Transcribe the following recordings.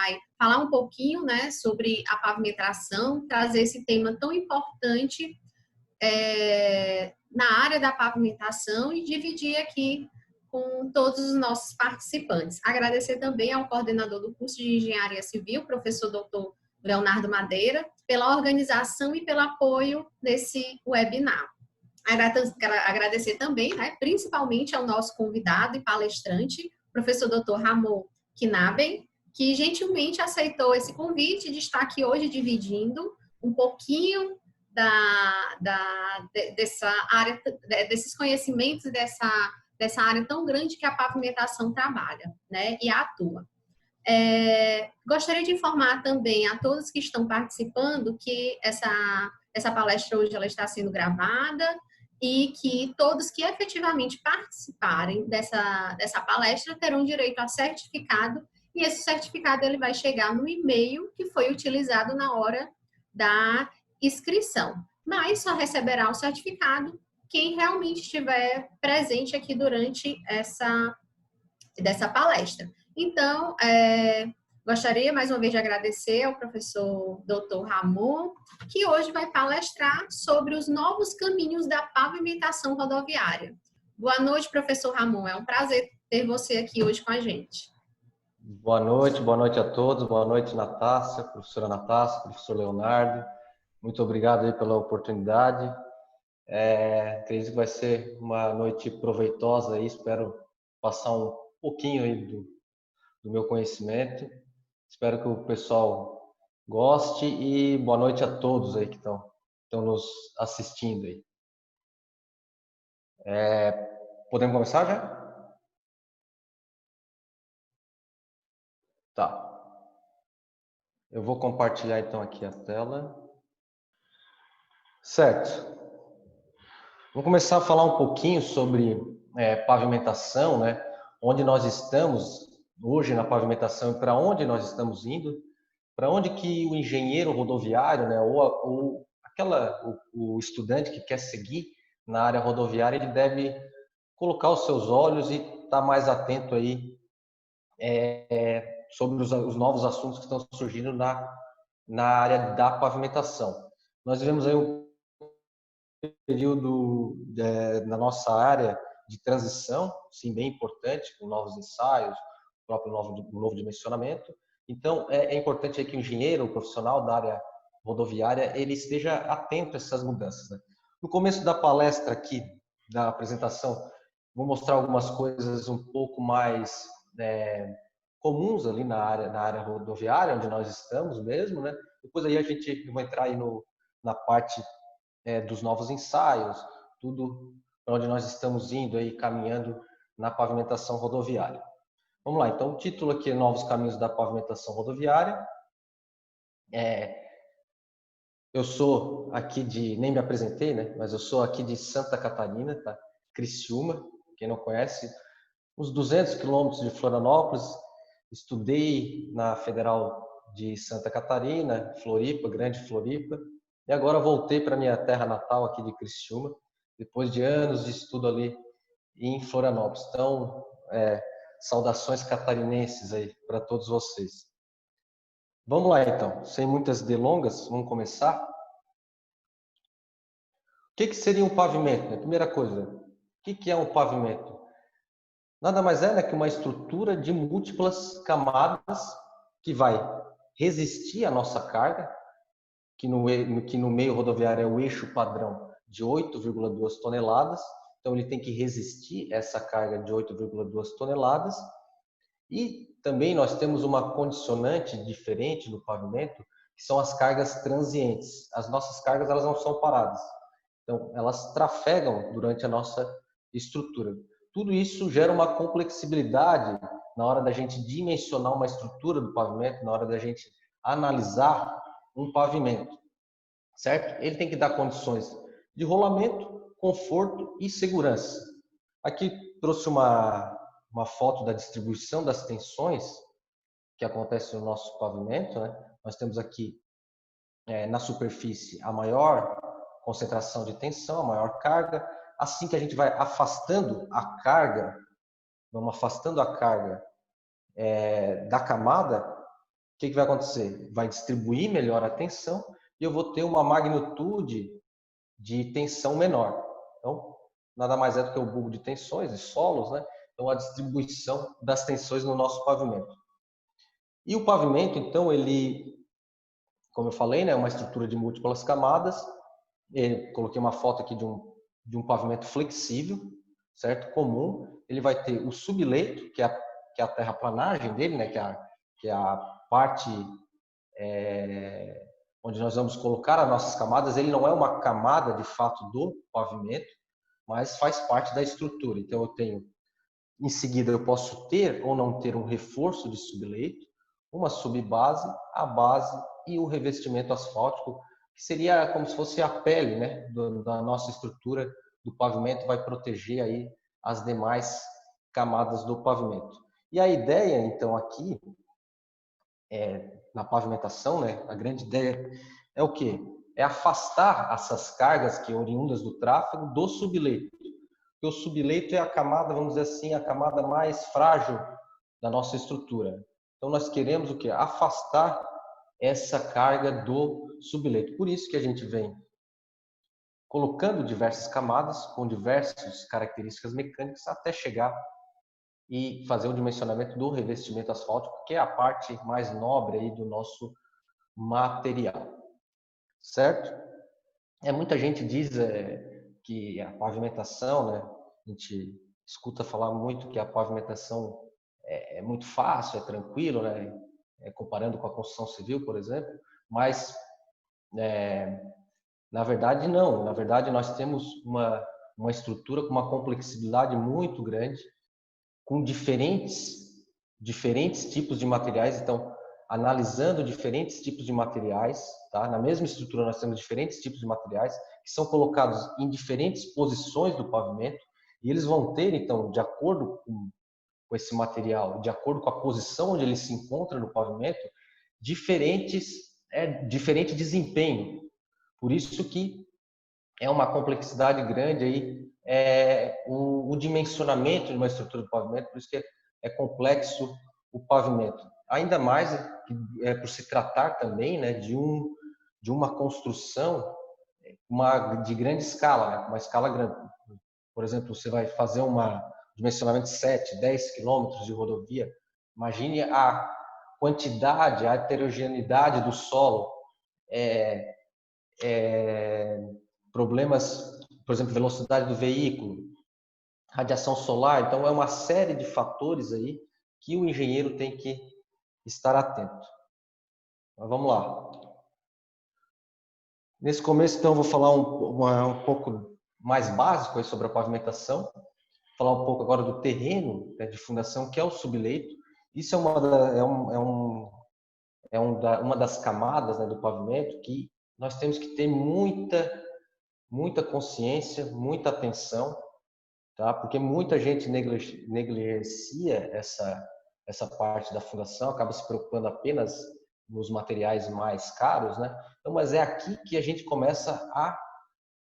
vai falar um pouquinho, né, sobre a pavimentação, trazer esse tema tão importante na área da pavimentação e dividir aqui com todos os nossos participantes. Agradecer também ao coordenador do curso de Engenharia Civil, professor Dr. Leonardo Madeira, pela organização e pelo apoio desse webinar. Agradecer também, né, principalmente ao nosso convidado e palestrante, professor Dr. Ramon Knaben, que gentilmente aceitou esse convite de estar aqui hoje dividindo um pouquinho dessa área, desses conhecimentos, dessa área tão grande que a pavimentação trabalha, né, e atua. Gostaria de informar também a todos que estão participando que essa palestra hoje ela está sendo gravada e que todos que efetivamente participarem dessa palestra terão direito a certificado, e esse certificado ele vai chegar no e-mail que foi utilizado na hora da inscrição. Mas só receberá o certificado quem realmente estiver presente aqui durante dessa palestra. Então, gostaria mais uma vez de agradecer ao professor Dr. Ramon, que hoje vai palestrar sobre os novos caminhos da pavimentação rodoviária. Boa noite, professor Ramon. É um prazer ter você aqui hoje com a gente. Boa noite a todos. Boa noite, Natácia, professora Natácia, professor Leonardo. Muito obrigado aí pela oportunidade. Acredito que vai ser uma noite proveitosa aí. Espero passar um pouquinho aí do meu conhecimento. Espero que o pessoal goste e boa noite a todos aí que estão nos assistindo aí. Podemos começar já? Tá. Eu vou compartilhar então aqui a tela. Certo. Vamos começar a falar um pouquinho sobre pavimentação, né? Onde nós estamos hoje na pavimentação e para onde nós estamos indo, para onde que o engenheiro rodoviário, né, ou o estudante que quer seguir na área rodoviária, ele deve colocar os seus olhos e estar mais atento aí sobre os novos assuntos que estão surgindo na área da pavimentação. Nós vivemos aí um período na nossa área de transição, sim, bem importante, com novos ensaios, o próprio novo dimensionamento. Então, é importante que o engenheiro, o profissional da área rodoviária, ele esteja atento a essas mudanças, né? No começo da palestra aqui, da apresentação, vou mostrar algumas coisas um pouco mais comuns ali na área rodoviária, onde nós estamos mesmo, né? Depois aí eu vou entrar aí na parte dos novos ensaios, tudo para onde nós estamos indo aí, caminhando na pavimentação rodoviária. Vamos lá, então o título aqui é Novos Caminhos da Pavimentação Rodoviária. Eu sou aqui nem me apresentei, né? Mas eu sou aqui de Santa Catarina, tá? Criciúma, quem não conhece, uns 200 quilômetros de Florianópolis. Estudei na Federal de Santa Catarina, Floripa, Grande Floripa, e agora voltei para minha terra natal aqui de Criciúma, depois de anos de estudo ali em Florianópolis. Então, saudações catarinenses aí para todos vocês. Vamos lá então, sem muitas delongas, vamos começar. O que seria um pavimento? A primeira coisa, o que é um pavimento? Nada mais é, né, que uma estrutura de múltiplas camadas que vai resistir à nossa carga, que no meio rodoviário é o eixo padrão de 8,2 toneladas. Então, ele tem que resistir essa carga de 8,2 toneladas. E também nós temos uma condicionante diferente no pavimento, que são as cargas transientes. As nossas cargas elas não são paradas. Então, elas trafegam durante a nossa estrutura. Tudo isso gera uma complexibilidade na hora da gente dimensionar uma estrutura do pavimento, na hora da gente analisar um pavimento, certo? Ele tem que dar condições de rolamento, conforto e segurança. Aqui trouxe uma foto da distribuição das tensões que acontece no nosso pavimento, né? Nós temos aqui na superfície a maior concentração de tensão, a maior carga. Assim que a gente vai afastando a carga, vamos afastando a carga da camada, que vai acontecer? Vai distribuir melhor a tensão e eu vou ter uma magnitude de tensão menor. Então, nada mais é do que o bulbo de tensões e solos, né? Então, a distribuição das tensões no nosso pavimento. E o pavimento, então, ele, como eu falei, né, é uma estrutura de múltiplas camadas. Coloquei uma foto aqui de um pavimento flexível, certo? Comum. Ele vai ter o subleito, que é a terraplanagem dele, né? Que é a parte onde nós vamos colocar as nossas camadas. Ele não é uma camada, de fato, do pavimento, mas faz parte da estrutura. Então, eu tenho, em seguida, eu posso ter ou não ter um reforço de subleito, uma subbase, a base e o revestimento asfáltico, que seria como se fosse a pele, né, da nossa estrutura do pavimento, vai proteger aí as demais camadas do pavimento. E a ideia, então, aqui, na pavimentação, né, a grande ideia é o quê? É afastar essas cargas que oriundas do tráfego do subleito. Porque o subleito é a camada, vamos dizer assim, a camada mais frágil da nossa estrutura. Então, nós queremos o quê? Afastar essa carga do subleito. Por isso que a gente vem colocando diversas camadas com diversas características mecânicas até chegar e fazer o dimensionamento do revestimento asfáltico, que é a parte mais nobre aí do nosso material, certo? Muita gente diz que a pavimentação, né? A gente escuta falar muito que a pavimentação é muito fácil, é tranquilo, né? Comparando com a construção civil, por exemplo, mas na verdade não. Na verdade nós temos uma estrutura com uma complexibilidade muito grande, com diferentes tipos de materiais. Então, analisando diferentes tipos de materiais, tá? Na mesma estrutura nós temos diferentes tipos de materiais que são colocados em diferentes posições do pavimento e eles vão ter, então, de acordo com esse material, de acordo com a posição onde ele se encontra no pavimento, diferente desempenho. Por isso que é uma complexidade grande aí, o dimensionamento de uma estrutura de pavimento, por isso que é complexo o pavimento. Ainda mais por se tratar também, né, de uma construção de grande escala, né, uma escala grande. Por exemplo, você vai fazer um dimensionamento de 7, 10 quilômetros de rodovia. Imagine a quantidade, a heterogeneidade do solo, problemas, por exemplo, velocidade do veículo, radiação solar. Então, é uma série de fatores aí que o engenheiro tem que estar atento. Mas vamos lá. Nesse começo, então, eu vou falar um pouco mais básico aí sobre a pavimentação. Falar um pouco agora do terreno, né, de fundação, que é o subleito. Isso é uma das camadas, né, do pavimento que nós temos que ter muita consciência, muita atenção, tá? Porque muita gente negligencia essa parte da fundação, acaba se preocupando apenas nos materiais mais caros, né? Então, mas é aqui que a gente começa a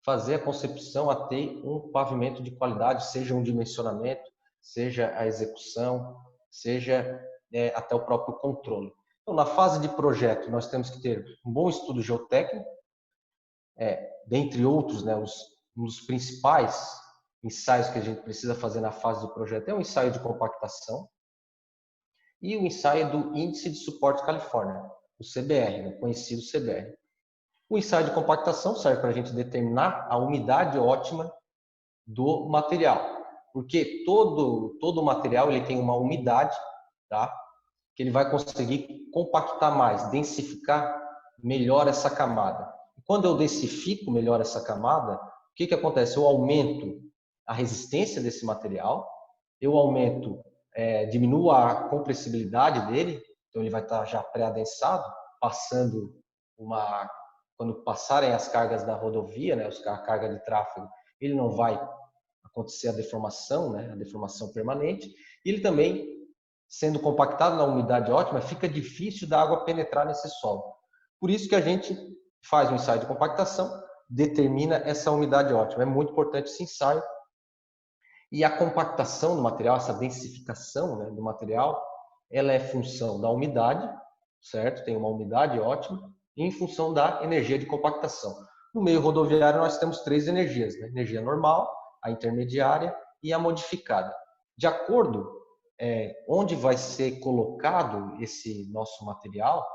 fazer a concepção, a ter um pavimento de qualidade, seja um dimensionamento, seja a execução, seja até o próprio controle. Então, na fase de projeto, nós temos que ter um bom estudo geotécnico, dentre outros, né, um dos principais ensaios que a gente precisa fazer na fase do projeto é o ensaio de compactação e o ensaio do Índice de Suporte Califórnia, o CBR, né, conhecido CBR. O ensaio de compactação serve para a gente determinar a umidade ótima do material, porque todo material ele tem uma umidade, tá? Que ele vai conseguir compactar mais, densificar melhor essa camada. Quando eu densifico melhor essa camada, o que acontece? Eu aumento a resistência desse material, eu diminuo a compressibilidade dele, então ele vai estar já pré-adensado, quando passarem as cargas da rodovia, né, a carga de tráfego, ele não vai acontecer a deformação, né, a deformação permanente, e ele também, sendo compactado na umidade ótima, fica difícil da água penetrar nesse solo. Por isso que a gente faz um ensaio de compactação, determina essa umidade ótima. É muito importante esse ensaio. E a compactação do material, essa densificação, né, do material, ela é função da umidade, certo? Tem uma umidade ótima, em função da energia de compactação. No meio rodoviário, nós temos 3 energias, né? Energia normal, a intermediária e a modificada. De acordo onde vai ser colocado esse nosso material,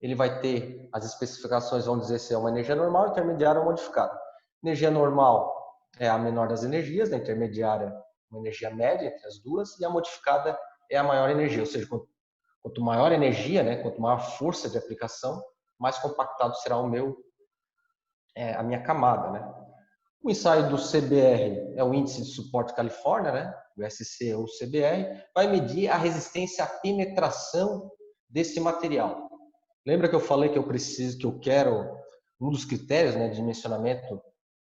ele vai ter as especificações, vão dizer se é uma energia normal, intermediária ou modificada. Energia normal é a menor das energias, a intermediária uma energia média entre as duas, e a modificada é a maior energia, ou seja, quanto maior a energia, né, quanto maior a força de aplicação, mais compactado será a minha camada, né? O ensaio do CBR é o Índice de Suporte Califórnia, né? O SC ou CBR, vai medir a resistência à penetração desse material. Lembra que eu falei que eu quero, um dos critérios, né, de dimensionamento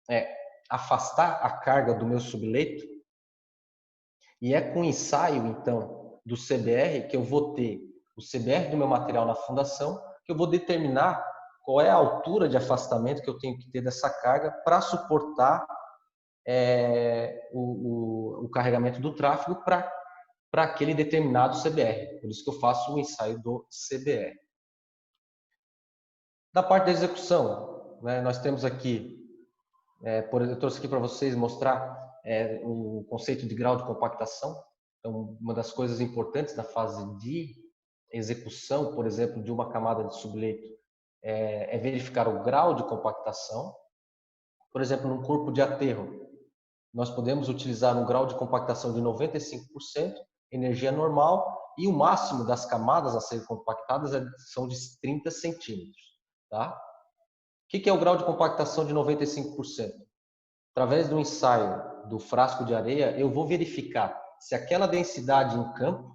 é afastar a carga do meu subleito? E é com o ensaio, então, do CBR que eu vou ter o CBR do meu material na fundação, que eu vou determinar qual é a altura de afastamento que eu tenho que ter dessa carga para suportar o carregamento do tráfego para aquele determinado CBR. Por isso que eu faço o ensaio do CBR. Da parte da execução, né, nós temos aqui, eu trouxe aqui para vocês mostrar o conceito de grau de compactação. Então, uma das coisas importantes da fase de execução, por exemplo, de uma camada de subleito, é verificar o grau de compactação. Por exemplo, num corpo de aterro, nós podemos utilizar um grau de compactação de 95%, energia normal, e o máximo das camadas a serem compactadas são de 30 centímetros. Tá? O que é o grau de compactação de 95%? Através do ensaio do frasco de areia, eu vou verificar se aquela densidade em campo,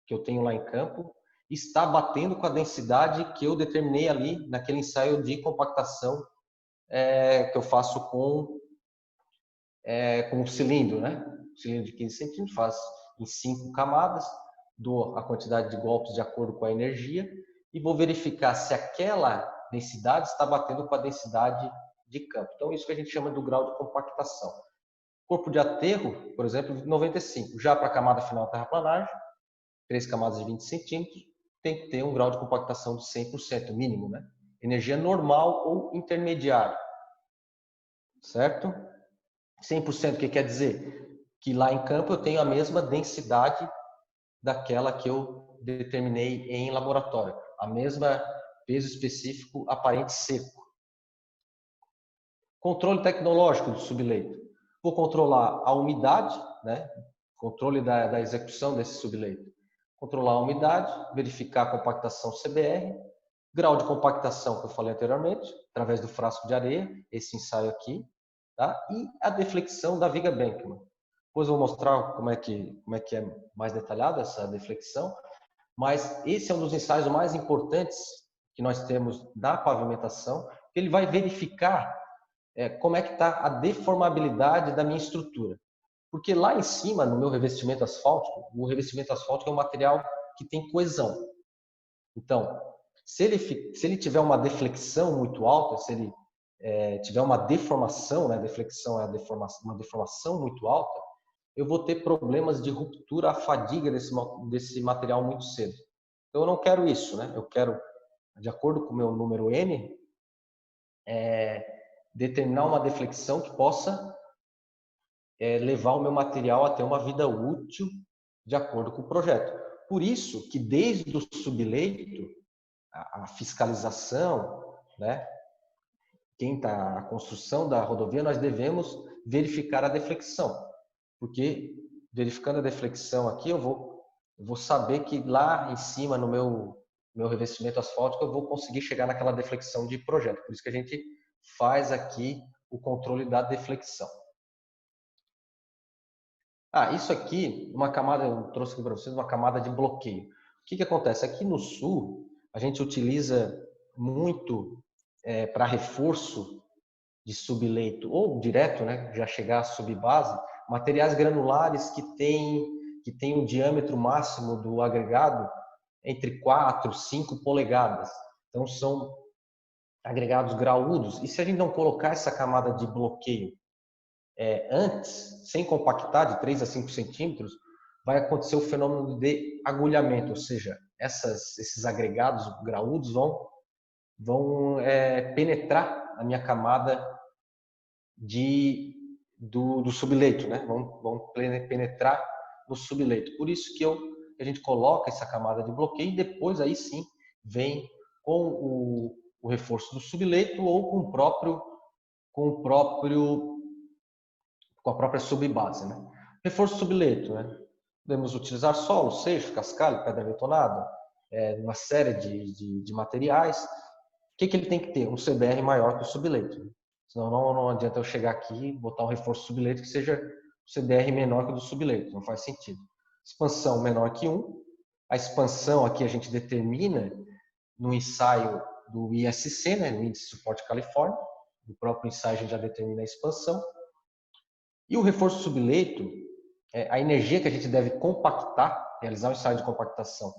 que eu tenho lá em campo, está batendo com a densidade que eu determinei ali naquele ensaio de compactação que eu faço com um cilindro, né? Um cilindro de 15 centímetros, faz em 5 camadas, dou a quantidade de golpes de acordo com a energia e vou verificar se aquela densidade está batendo com a densidade de campo. Então, isso que a gente chama do grau de compactação. Corpo de aterro, por exemplo, 95. Já para a camada final da terraplanagem, 3 camadas de 20 centímetros, tem que ter um grau de compactação de 100%, mínimo, né? Energia normal ou intermediária, certo? 100%, o que quer dizer? Que lá em campo eu tenho a mesma densidade daquela que eu determinei em laboratório, a mesma peso específico aparente seco. Controle tecnológico do subleito. Vou controlar a umidade, né? Controle da execução desse subleito. Controlar a umidade, verificar a compactação CBR, grau de compactação que eu falei anteriormente, através do frasco de areia, esse ensaio aqui, tá? E a deflexão da viga Bankman. Depois eu vou mostrar como é que é mais detalhada essa deflexão, mas esse é um dos ensaios mais importantes que nós temos da pavimentação, que ele vai verificar como é que está a deformabilidade da minha estrutura. Porque lá em cima, no meu revestimento asfáltico, o revestimento asfáltico é um material que tem coesão. Então, se ele tiver uma deflexão muito alta, se ele tiver uma deformação, né, deflexão é uma deformação muito alta, eu vou ter problemas de ruptura, a fadiga desse material muito cedo. Então, eu não quero isso, né? Eu quero, de acordo com o meu número N, determinar uma deflexão que possa levar o meu material a ter uma vida útil de acordo com o projeto. Por isso que desde o subleito, a fiscalização, né, a construção da rodovia, nós devemos verificar a deflexão, porque verificando a deflexão aqui, eu vou saber que lá em cima, no meu revestimento asfáltico, eu vou conseguir chegar naquela deflexão de projeto. Por isso que a gente faz aqui o controle da deflexão. Isso aqui, uma camada, eu trouxe aqui para vocês uma camada de bloqueio. O que acontece? Aqui no sul, a gente utiliza muito para reforço de subleito ou direto, né, já chegar à subbase, materiais granulares que tem um diâmetro máximo do agregado entre 4 e 5 polegadas. Então, são agregados graúdos. E se a gente não colocar essa camada de bloqueio antes, sem compactar, de 3 a 5 centímetros, vai acontecer o fenômeno de agulhamento, ou seja, esses agregados graúdos vão penetrar a minha camada do subleito, né? Vão penetrar no subleito. Por isso que a gente coloca essa camada de bloqueio e depois aí sim vem com o reforço do subleito ou com a própria subbase, né? Reforço subleito, né? Podemos utilizar solo, seixo, cascalho, pedra betonada, uma série de materiais. O que ele tem que ter? Um CBR maior que o subleito. Né? Senão não adianta eu chegar aqui e botar um reforço subleito que seja o CBR menor que o do subleito. Não faz sentido. Expansão menor que 1. A expansão aqui a gente determina no ensaio do ISC, né, no Índice de Suporte California. No próprio ensaio a gente já determina a expansão. E o reforço subleito, a energia que a gente deve compactar, realizar o ensaio de compactação,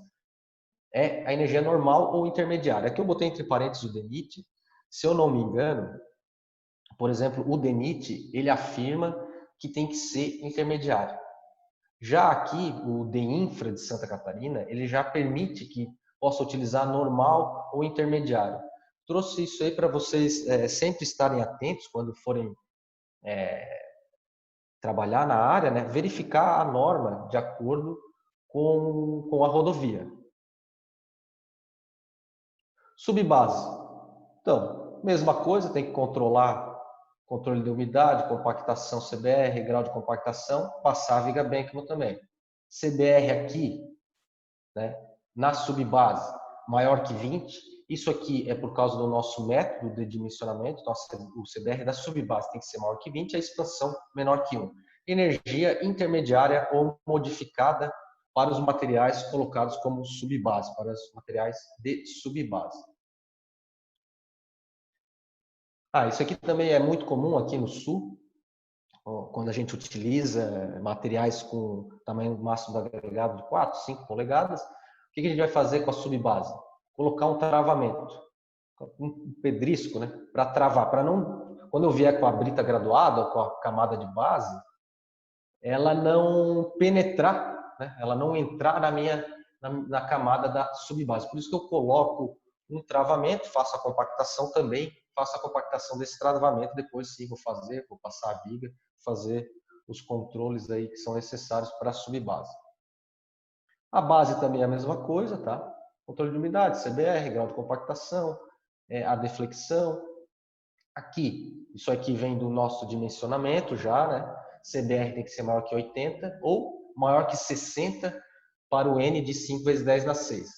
é a energia normal ou intermediária. Aqui eu botei entre parênteses o DENIT. Se eu não me engano, por exemplo, o DENIT, ele afirma que tem que ser intermediário. Já aqui, o DEINFRA de Santa Catarina, ele já permite que possa utilizar normal ou intermediário. Trouxe isso aí para vocês sempre estarem atentos quando forem trabalhar na área, né? Verificar a norma de acordo com a rodovia. Subbase. Então, mesma coisa, tem que controlar controle de umidade, compactação CBR, grau de compactação, passar a viga Bankman também. CBR aqui, né, na subbase, maior que 20. Isso aqui é por causa do nosso método de dimensionamento. Então, o CBR da subbase tem que ser maior que 20, a expansão menor que 1. Energia intermediária ou modificada para os materiais colocados como subbase, para os materiais de subbase. Isso aqui também é muito comum aqui no Sul, quando a gente utiliza materiais com tamanho máximo do agregado de 4, 5 polegadas. O que a gente vai fazer com a subbase? Colocar um travamento, um pedrisco, né, para travar, para não, quando eu vier com a brita graduada ou com a camada de base, ela não penetrar, né, ela não entrar na camada da subbase. Por isso que eu coloco um travamento, faço a compactação também, faço a compactação desse travamento, depois sim vou passar a viga, fazer os controles aí que são necessários para a subbase. A base também é a mesma coisa, tá? Controle de umidade, CBR, grau de compactação, a deflexão. Aqui, isso aqui vem do nosso dimensionamento já, né? CBR tem que ser maior que 80 ou maior que 60 para o N de 5 vezes 10 na 6.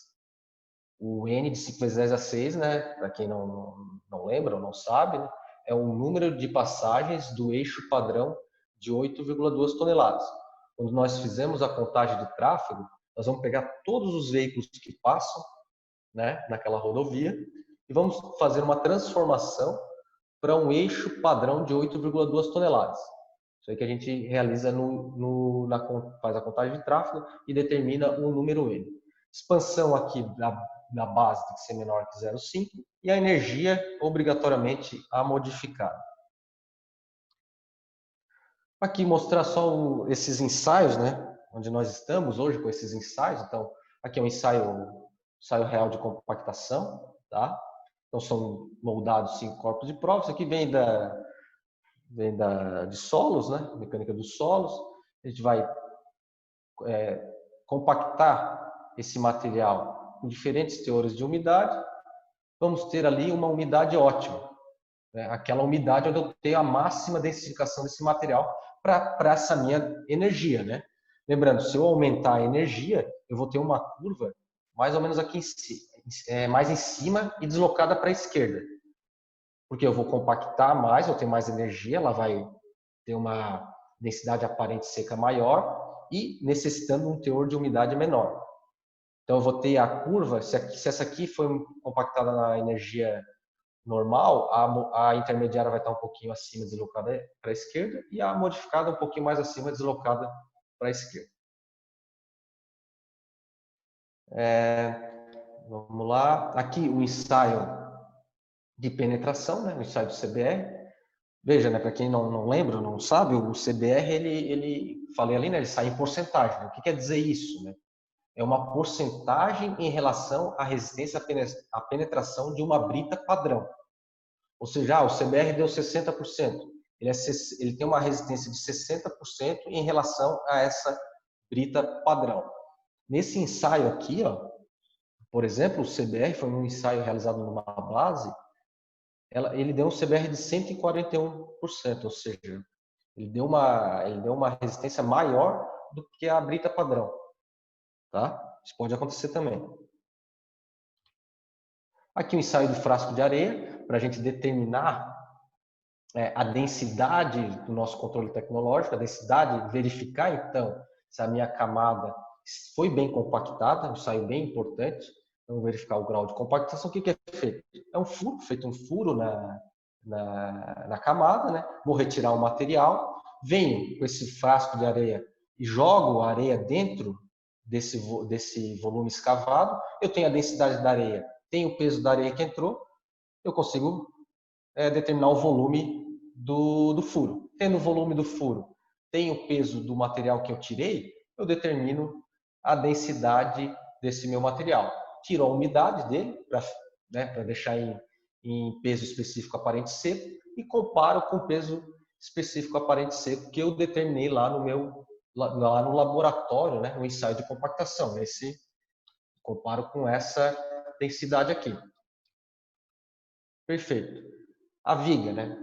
O N de 5 vezes 10 a 6, né, para quem não lembra ou não sabe, né, é o número de passagens do eixo padrão de 8,2 toneladas. Quando nós fizemos a contagem de tráfego, nós vamos pegar todos os veículos que passam, né, naquela rodovia e vamos fazer uma transformação para um eixo padrão de 8,2 toneladas. Isso aí que a gente realiza faz a contagem de tráfego e determina o número N. Expansão aqui da base tem que ser menor que 0,5 e a energia obrigatoriamente amodificada. Aqui mostrar só esses ensaios, né, onde nós estamos hoje com esses ensaios. Então, aqui é um ensaio real de compactação, tá? Então são moldados 5 corpos de prova. Isso aqui vem de solos, né, mecânica dos solos. A gente vai compactar esse material com diferentes teores de umidade. Vamos ter ali uma umidade ótima, né? Aquela umidade onde eu tenho a máxima densificação desse material para essa minha energia, né? Lembrando, se eu aumentar a energia, eu vou ter uma curva mais ou menos aqui mais em cima e deslocada para a esquerda. Porque eu vou compactar mais, eu tenho mais energia, ela vai ter uma densidade aparente seca maior e necessitando um teor de umidade menor. Então eu vou ter a curva, se essa aqui foi compactada na energia normal, a intermediária vai estar um pouquinho acima, deslocada para a esquerda, e a modificada um pouquinho mais acima, deslocada para a esquerda. Vamos lá. Aqui o ensaio de penetração, né? O ensaio do CBR. Veja, né? Para quem não lembra, não sabe, o CBR, ele falei ali, né? Ele sai em porcentagem. Né? O que quer dizer isso, né? é uma porcentagem em relação à resistência à penetração de uma brita padrão. Ou seja, o CBR deu 60%. Ele tem uma resistência de 60% em relação a essa brita padrão. Nesse ensaio aqui, ó, por exemplo, o CBR foi um ensaio realizado numa base, ele deu um CBR de 141%, ou seja, ele deu uma resistência maior do que a brita padrão. Tá? Isso pode acontecer também. Aqui o ensaio do frasco de areia, para a gente determinar a densidade do nosso controle tecnológico, a densidade, verificar então se a minha camada foi bem compactada, um ensaio bem importante. Então, verificar o grau de compactação. O que é feito? É um furo, feito um furo na camada, né? Vou retirar o material, venho com esse frasco de areia e jogo a areia dentro desse volume escavado. Eu tenho a densidade da areia, tenho o peso da areia que entrou, eu consigo determinar o volume do furo. Tendo o volume do furo, tenho o peso do material que eu tirei, eu determino a densidade desse meu material. Tiro a umidade dele, para deixar em peso específico aparente seco, e comparo com o peso específico aparente seco que eu determinei lá no laboratório, né, no ensaio de compactação. Comparo com essa densidade aqui. Perfeito. A viga, né?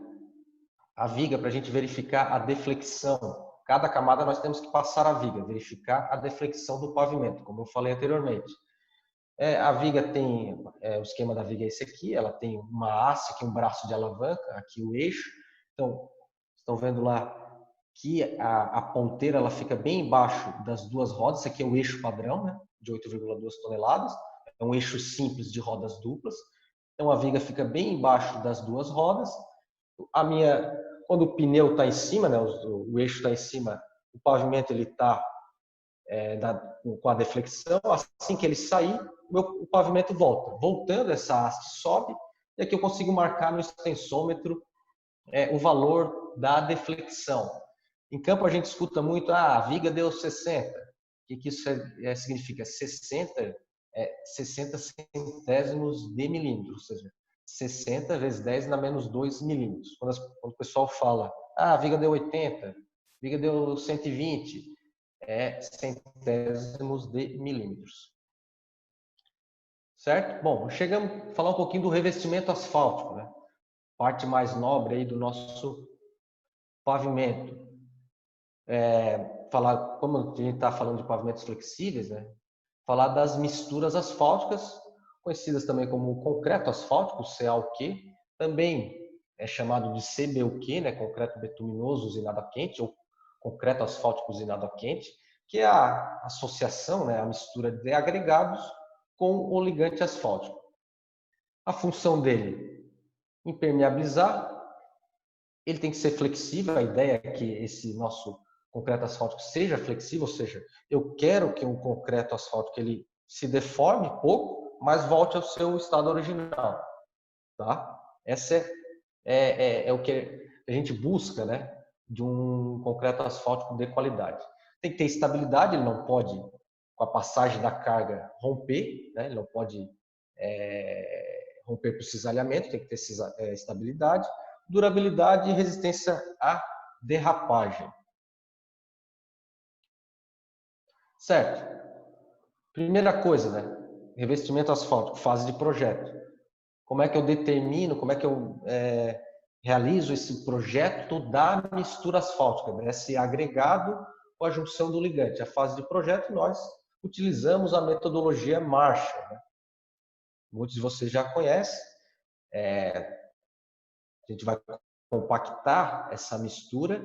A viga, para a gente verificar a deflexão. Cada camada nós temos que passar a viga, verificar a deflexão do pavimento, como eu falei anteriormente. A viga tem, o esquema da viga é esse aqui, ela tem uma haste, aqui um braço de alavanca, aqui o eixo. Então, estão vendo lá que a ponteira ela fica bem embaixo das duas rodas. Esse aqui é o eixo padrão, né, de 8,2 toneladas. É um eixo simples de rodas duplas. Então, a viga fica bem embaixo das duas rodas. Quando o pneu está em cima, né, o eixo está em cima, o pavimento ele está com a deflexão. Assim que ele sair, o pavimento volta. Voltando, essa haste sobe, e aqui eu consigo marcar no extensômetro o valor da deflexão. Em campo a gente escuta muito, a viga deu 60. O que isso significa? 60 centésimos de milímetro, ou seja, 60 vezes 10 na menos 2 milímetros. Quando o pessoal fala, a viga deu 80, a viga deu 120, centésimos de milímetros. Certo? Bom, chegamos a falar um pouquinho do revestimento asfáltico, né? Parte mais nobre aí do nosso pavimento. Como a gente está falando de pavimentos flexíveis, né? Falar das misturas asfálticas, conhecidas também como concreto asfáltico, CAUQ, também é chamado de CBUQ, né? Concreto betuminoso usinado a quente, ou concreto asfáltico usinado a quente, que é a associação, né? A mistura de agregados com o ligante asfáltico. A função dele, impermeabilizar, ele tem que ser flexível, a ideia é que esse nosso concreto asfáltico seja flexível, ou seja, eu quero que um concreto asfáltico ele se deforme pouco, mas volte ao seu estado original, tá? Essa é o que a gente busca, né, de um concreto asfáltico de qualidade. Tem que ter estabilidade, ele não pode, com a passagem da carga, romper, né? Ele não pode romper por cisalhamento, tem que ter estabilidade, durabilidade e resistência à derrapagem. Certo? Primeira coisa, né? Revestimento asfáltico, fase de projeto. Como é que eu determino, como é que eu realizo esse projeto da mistura asfáltica, desse agregado com a junção do ligante? A fase de projeto, nós utilizamos a metodologia Marshall, né? Muitos de vocês já conhecem. A gente vai compactar essa mistura,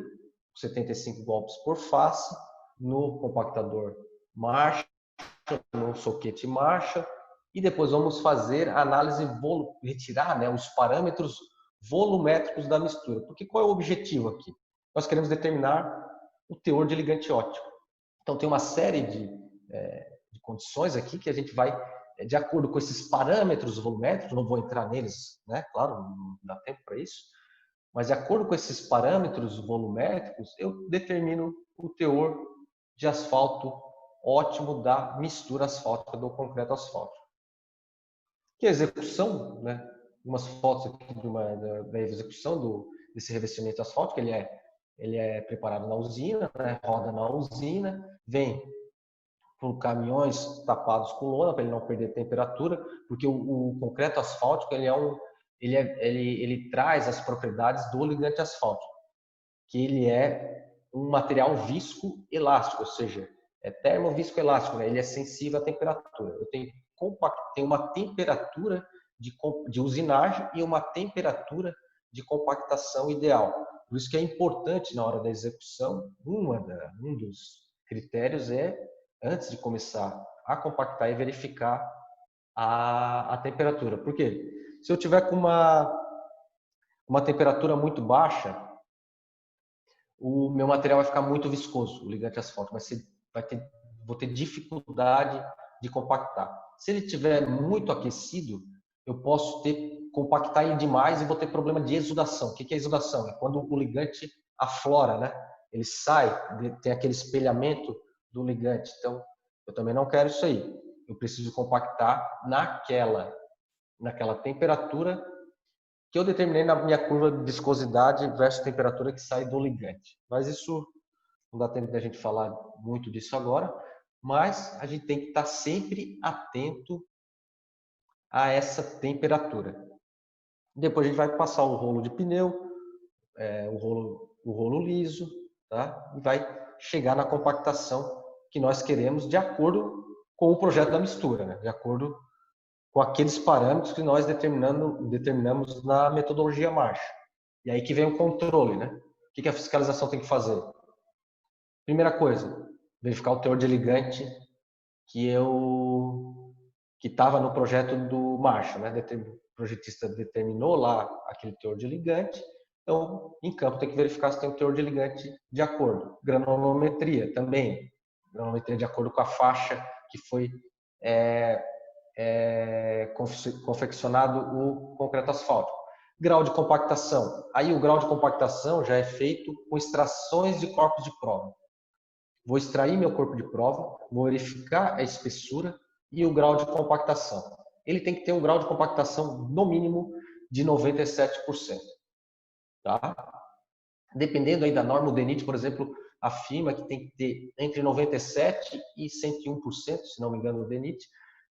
75 golpes por face, no compactador Marshall, no soquete Marshall, e depois vamos fazer a análise, retirar, né, os parâmetros volumétricos da mistura. Porque qual é o objetivo aqui? Nós queremos determinar o teor de ligante óptico. Então tem uma série de condições aqui que a gente vai, de acordo com esses parâmetros volumétricos, não vou entrar neles, né? Claro, não dá tempo para isso, mas de acordo com esses parâmetros volumétricos, eu determino o teor de asfalto ótimo da mistura asfáltica, do concreto asfáltico. Que a execução, né? Umas fotos aqui da execução desse revestimento asfáltico, ele é preparado na usina, né? Roda na usina, vem por caminhões tapados com lona para ele não perder temperatura, porque o concreto asfáltico ele traz as propriedades do ligante asfáltico, que ele é um material viscoelástico, ou seja, é termoviscoelástico, né? Ele é sensível à temperatura. Eu tenho uma temperatura de usinagem e uma temperatura de compactação ideal. Por isso que é importante na hora da execução, um dos critérios é, antes de começar a compactar, e verificar a temperatura. Por quê? Se eu tiver com uma temperatura muito baixa, o meu material vai ficar muito viscoso, o ligante asfáltico, vou ter dificuldade de compactar. Se ele estiver muito aquecido, eu posso compactar ele demais e vou ter problema de exudação. O que é exudação? É quando o ligante aflora, né? Ele sai, tem aquele espelhamento do ligante. Então, eu também não quero isso aí. Eu preciso compactar naquela temperatura que eu determinei na minha curva de viscosidade versus temperatura que sai do ligante. Mas isso não dá tempo de a gente falar muito disso agora, mas a gente tem que estar sempre atento a essa temperatura. Depois a gente vai passar o rolo de pneu, o rolo liso, tá? E vai chegar na compactação que nós queremos de acordo com o projeto da mistura, né? De acordo com aqueles parâmetros que nós determinamos na metodologia marcha. E aí que vem o controle, né? O que a fiscalização tem que fazer? Primeira coisa, verificar o teor de ligante que estava no projeto do marcha, né? O projetista determinou lá aquele teor de ligante, então em campo tem que verificar se tem o teor de ligante de acordo. Granulometria também, granulometria de acordo com a faixa que foi confeccionado o concreto asfáltico. Grau de compactação. Aí o grau de compactação já é feito com extrações de corpos de prova. Vou extrair meu corpo de prova, vou verificar a espessura e o grau de compactação. Ele tem que ter um grau de compactação no mínimo de 97%. Tá? Dependendo aí da norma, o DENIT, por exemplo, afirma que tem que ter entre 97% e 101%, se não me engano, o DENIT.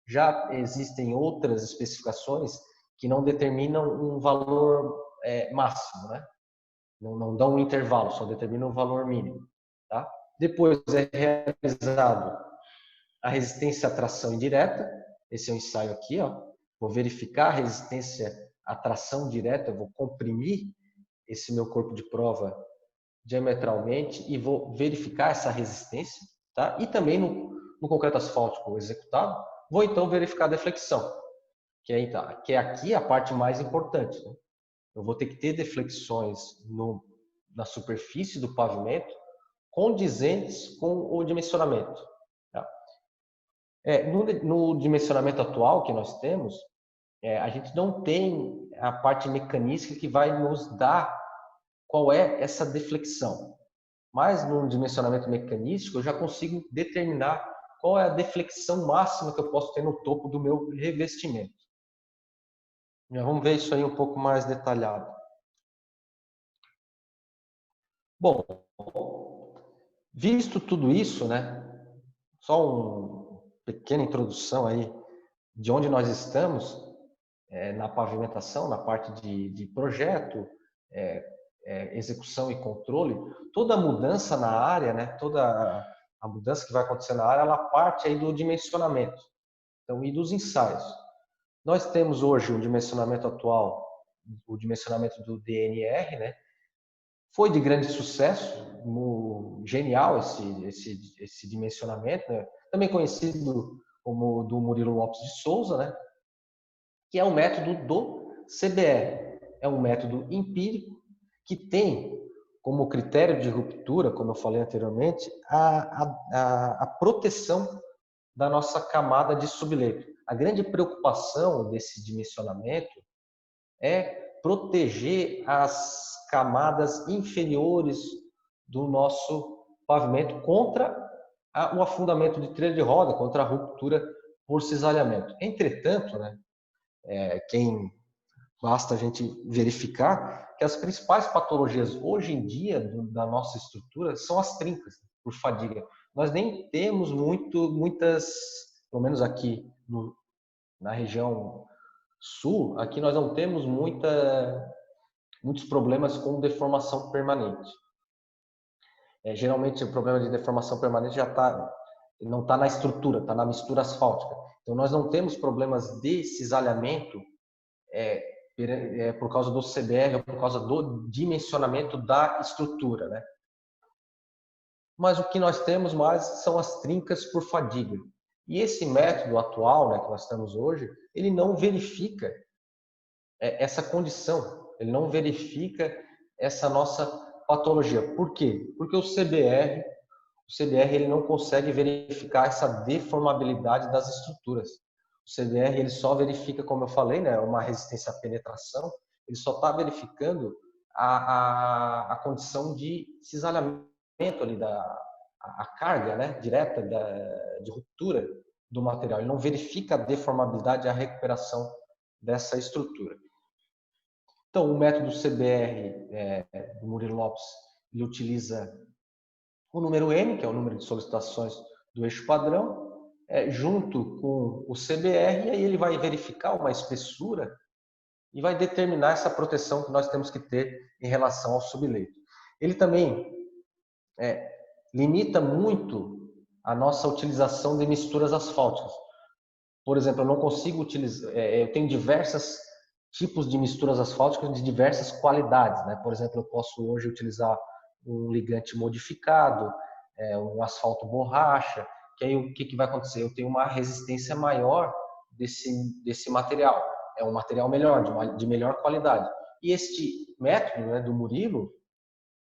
Já existem outras especificações que não determinam um valor máximo, né? Não dão um intervalo, só determinam um valor mínimo. Tá? Depois é realizado a resistência à tração indireta. Esse é o ensaio aqui. Ó. Vou verificar a resistência à tração direta, vou comprimir esse meu corpo de prova diametralmente e vou verificar essa resistência. Tá? E também no concreto asfáltico executado, vou então verificar a deflexão, que é aqui a parte mais importante. Né? Eu vou ter que ter deflexões na superfície do pavimento condizentes com o dimensionamento. Tá? No dimensionamento atual que nós temos, a gente não tem a parte mecanística que vai nos dar qual é essa deflexão. Mas no dimensionamento mecanístico eu já consigo determinar qual é a deflexão máxima que eu posso ter no topo do meu revestimento. Já vamos ver isso aí um pouco mais detalhado. Bom, visto tudo isso, né? Só uma pequena introdução aí de onde nós estamos na pavimentação, na parte de projeto, execução e controle. Toda mudança na área, né? Toda a mudança que vai acontecer na área, ela parte aí do dimensionamento, então, e dos ensaios. Nós temos hoje um dimensionamento atual, o dimensionamento do DNR, né? Foi de grande sucesso, genial esse dimensionamento, né? Também conhecido como do Murilo Lopes de Souza, né? Que é um método do CBR. É um método empírico que tem como critério de ruptura, como eu falei anteriormente, a proteção da nossa camada de subleito. A grande preocupação desse dimensionamento é proteger as camadas inferiores do nosso pavimento contra o afundamento de trilha de roda contra a ruptura por cisalhamento. Entretanto, né, basta a gente verificar que as principais patologias hoje em dia da nossa estrutura são as trincas por fadiga. Nós nem temos muitas, pelo menos aqui na região sul, aqui nós não temos muitos problemas com deformação permanente. Geralmente o problema de deformação permanente não está na estrutura, está na mistura asfáltica. Então nós não temos problemas de cisalhamento por causa do CBR ou por causa do dimensionamento da estrutura, né? Mas o que nós temos mais são as trincas por fadiga. E esse método atual, né, que nós temos hoje, ele não verifica essa condição, ele não verifica essa nossa patologia. Por quê? Porque o CBR ele não consegue verificar essa deformabilidade das estruturas. O CBR ele só verifica, como eu falei, né, uma resistência à penetração, ele só está verificando a condição de cisalhamento ali, a carga, né, direta de ruptura do material. Ele não verifica a deformabilidade e a recuperação dessa estrutura. Então, o método CBR do Murilo Lopes, ele utiliza o número M, que é o número de solicitações do eixo padrão, junto com o CBR, e aí ele vai verificar uma espessura e vai determinar essa proteção que nós temos que ter em relação ao subleito. Ele também limita muito a nossa utilização de misturas asfálticas. Por exemplo, eu não consigo utilizar, eu tenho diversos tipos de misturas asfálticas de diversas qualidades, né? Por exemplo, eu posso hoje utilizar um ligante modificado, um asfalto borracha, que aí o que vai acontecer? Eu tenho uma resistência maior desse material, é um material melhor, de melhor qualidade. E este método, né, do Murilo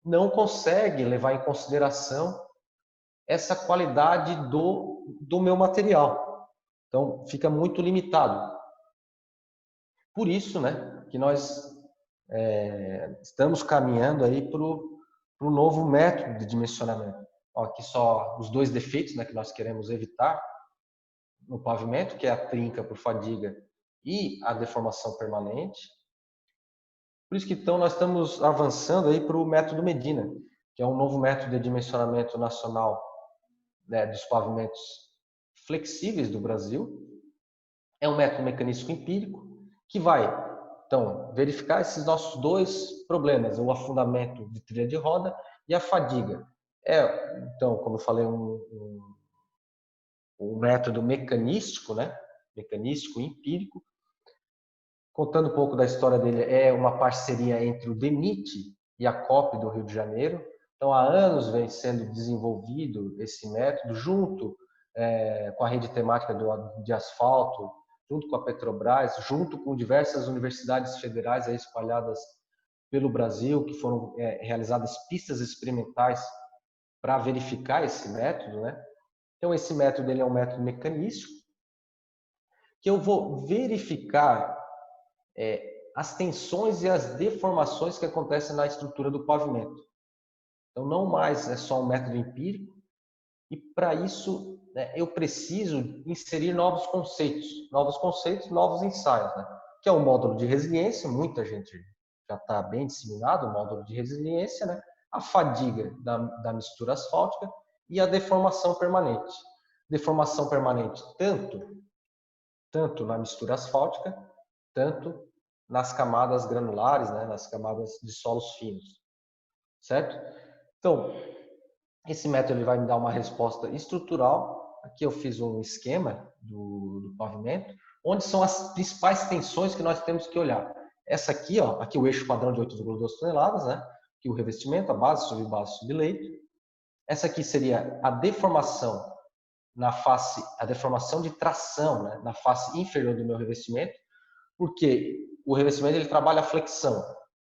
não consegue levar em consideração essa qualidade do meu material. Então, fica muito limitado. Por isso, né, que nós estamos caminhando aí para o novo método de dimensionamento. Ó, aqui só os dois defeitos, né, que nós queremos evitar no pavimento, que é a trinca por fadiga e a deformação permanente. Por isso que então nós estamos avançando aí para o método Medina, que é um novo método de dimensionamento nacional, né, dos pavimentos flexíveis do Brasil. É um método mecanístico empírico que vai, então, verificar esses nossos dois problemas, o afundamento de trilha de roda e a fadiga. Então, como eu falei, um método mecanístico, né? Mecanístico empírico. Contando um pouco da história dele, é uma parceria entre o DENIT e a COP do Rio de Janeiro. Então, há anos vem sendo desenvolvido esse método junto com a rede temática de asfalto, junto com a Petrobras, junto com diversas universidades federais aí espalhadas pelo Brasil, que foram realizadas pistas experimentais para verificar esse método, né? Então, esse método ele é um método mecanístico, que eu vou verificar as tensões e as deformações que acontecem na estrutura do pavimento. Então, não mais é só um método empírico, e para isso eu preciso inserir novos conceitos, novos ensaios, né? Que é o módulo de resiliência, muita gente já está bem disseminado, o módulo de resiliência, né? A fadiga da mistura asfáltica e a deformação permanente. Deformação permanente tanto na mistura asfáltica, tanto nas camadas granulares, né? Nas camadas de solos finos, certo? Então, esse método ele vai me dar uma resposta estrutural. Aqui eu fiz um esquema do pavimento, onde são as principais tensões que nós temos que olhar. Essa aqui, ó, aqui o eixo padrão de 8,2 toneladas, né? Aqui o revestimento, a base, subbase, subleito. Essa aqui seria a deformação a deformação de tração, né? Na face inferior do meu revestimento, porque o revestimento ele trabalha a flexão,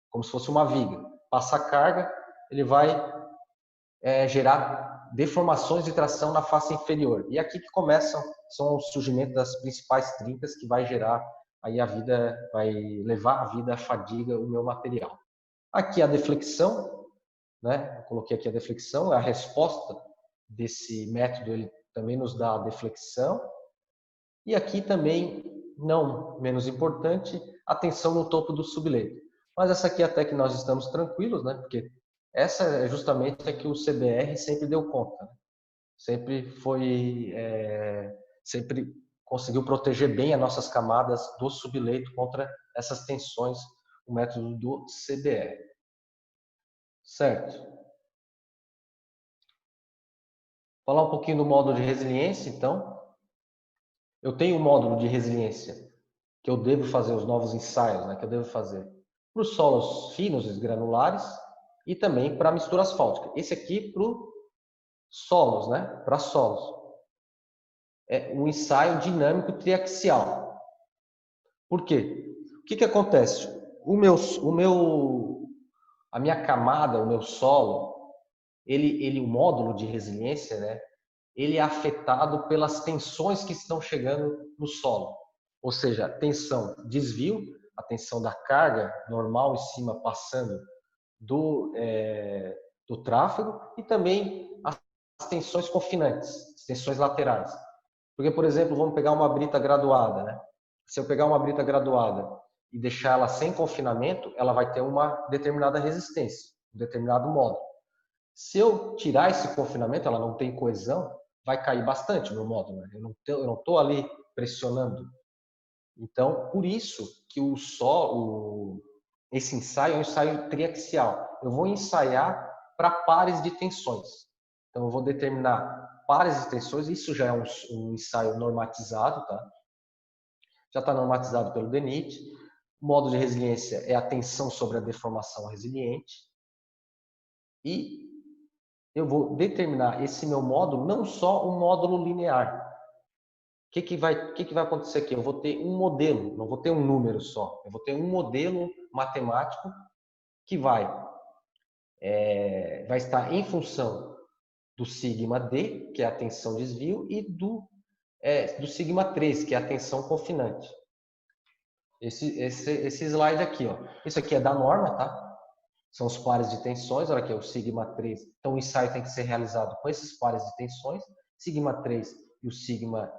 como se fosse uma viga. Passa a carga, ele vai gerar deformações de tração na face inferior. E aqui que são o surgimento das principais trincas que vai gerar aí vai levar a vida à fadiga o meu material. Aqui a deflexão, né? Eu coloquei aqui a deflexão, é a resposta desse método, ele também nos dá a deflexão. E aqui também, não menos importante, a tensão no topo do subleito. Mas essa aqui até que nós estamos tranquilos, né? Porque essa é justamente a que o CBR sempre deu conta, né? Sempre foi, sempre conseguiu proteger bem as nossas camadas do subleito contra essas tensões, o método do CBR. Certo? Falar um pouquinho do módulo de resiliência, então. Eu tenho um módulo de resiliência que eu devo fazer os novos ensaios, né, que eu devo fazer para os solos finos e granulares e também para a mistura asfáltica. Esse aqui para solos, né, para solos. É um ensaio dinâmico triaxial. Por quê? O que acontece? A minha camada, o meu solo, o módulo de resiliência, né, ele é afetado pelas tensões que estão chegando no solo. Ou seja, a tensão desvio, a tensão da carga normal em cima passando do tráfego e também as tensões confinantes, as tensões laterais. Porque, por exemplo, vamos pegar uma brita graduada, né? Se eu pegar uma brita graduada e deixar ela sem confinamento, ela vai ter uma determinada resistência, um determinado módulo. Se eu tirar esse confinamento, ela não tem coesão, vai cair bastante o meu módulo. Né? Eu não estou ali pressionando. Então, por isso que esse ensaio é um ensaio triaxial. Eu vou ensaiar para pares de tensões. Então, eu vou determinar pares de tensões. Isso já é um ensaio normatizado, tá? Já está normatizado pelo DENIT. O modo de resiliência é a tensão sobre a deformação resiliente. E eu vou determinar esse meu módulo, não só um módulo linear. O que vai acontecer aqui? Eu vou ter um modelo, não vou ter um número só. Eu vou ter um modelo matemático que vai estar em função do sigma D, que é a tensão desvio, e do sigma 3, que é a tensão confinante. Esse slide aqui, ó. Isso aqui é da norma, tá? São os pares de tensões, olha aqui, o sigma 3. Então, o ensaio tem que ser realizado com esses pares de tensões, sigma 3 e o sigma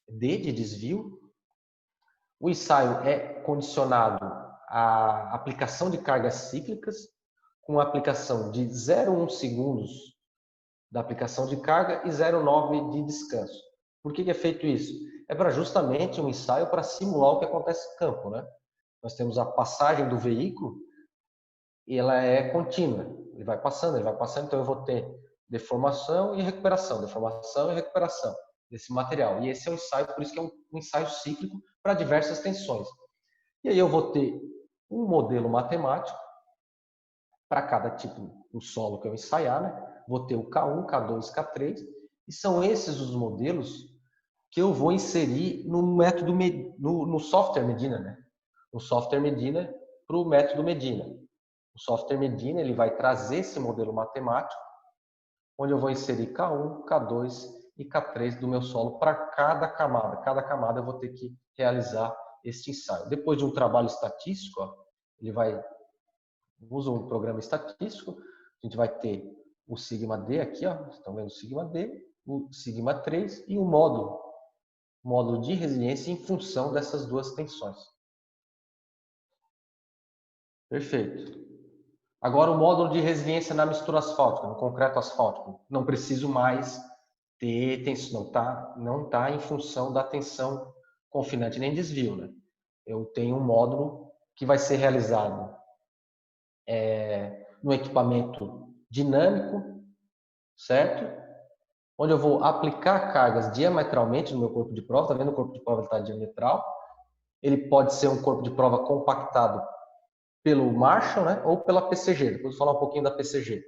D de desvio. O ensaio é condicionado à aplicação de cargas cíclicas, com a aplicação de 0,1 segundos da aplicação de carga e 0,9 de descanso. Por que é feito isso? É para justamente um ensaio para simular o que acontece no campo, né? Nós temos a passagem do veículo e ela é contínua. Ele vai passando, então eu vou ter deformação e recuperação desse material. E esse é um ensaio, por isso que é um ensaio cíclico para diversas tensões. E aí eu vou ter um modelo matemático para cada tipo do solo que eu ensaiar, né? Vou ter o K1, K2, K3, e são esses os modelos que eu vou inserir no método no software Medina, né? No software Medina para o método Medina. O software Medina ele vai trazer esse modelo matemático, onde eu vou inserir K1, K2 e K3 do meu solo para cada camada. Cada camada eu vou ter que realizar este ensaio. Depois de um trabalho estatístico, ó, ele usa um programa estatístico, a gente vai ter o sigma D aqui, ó, estão vendo o sigma D, o sigma 3 e o módulo de resiliência em função dessas duas tensões. Perfeito. Agora o módulo de resiliência na mistura asfáltica, no concreto asfáltico. Não preciso mais ter tensão, não tá em função da tensão confinante nem desvio, né? Eu tenho um módulo que vai ser realizado no equipamento dinâmico, certo? Onde eu vou aplicar cargas diametralmente no meu corpo de prova. Tá vendo? O corpo de prova está diametral. Ele pode ser um corpo de prova compactado pelo Marshall, né? Ou pela PCG. Depois eu vou falar um pouquinho da PCG.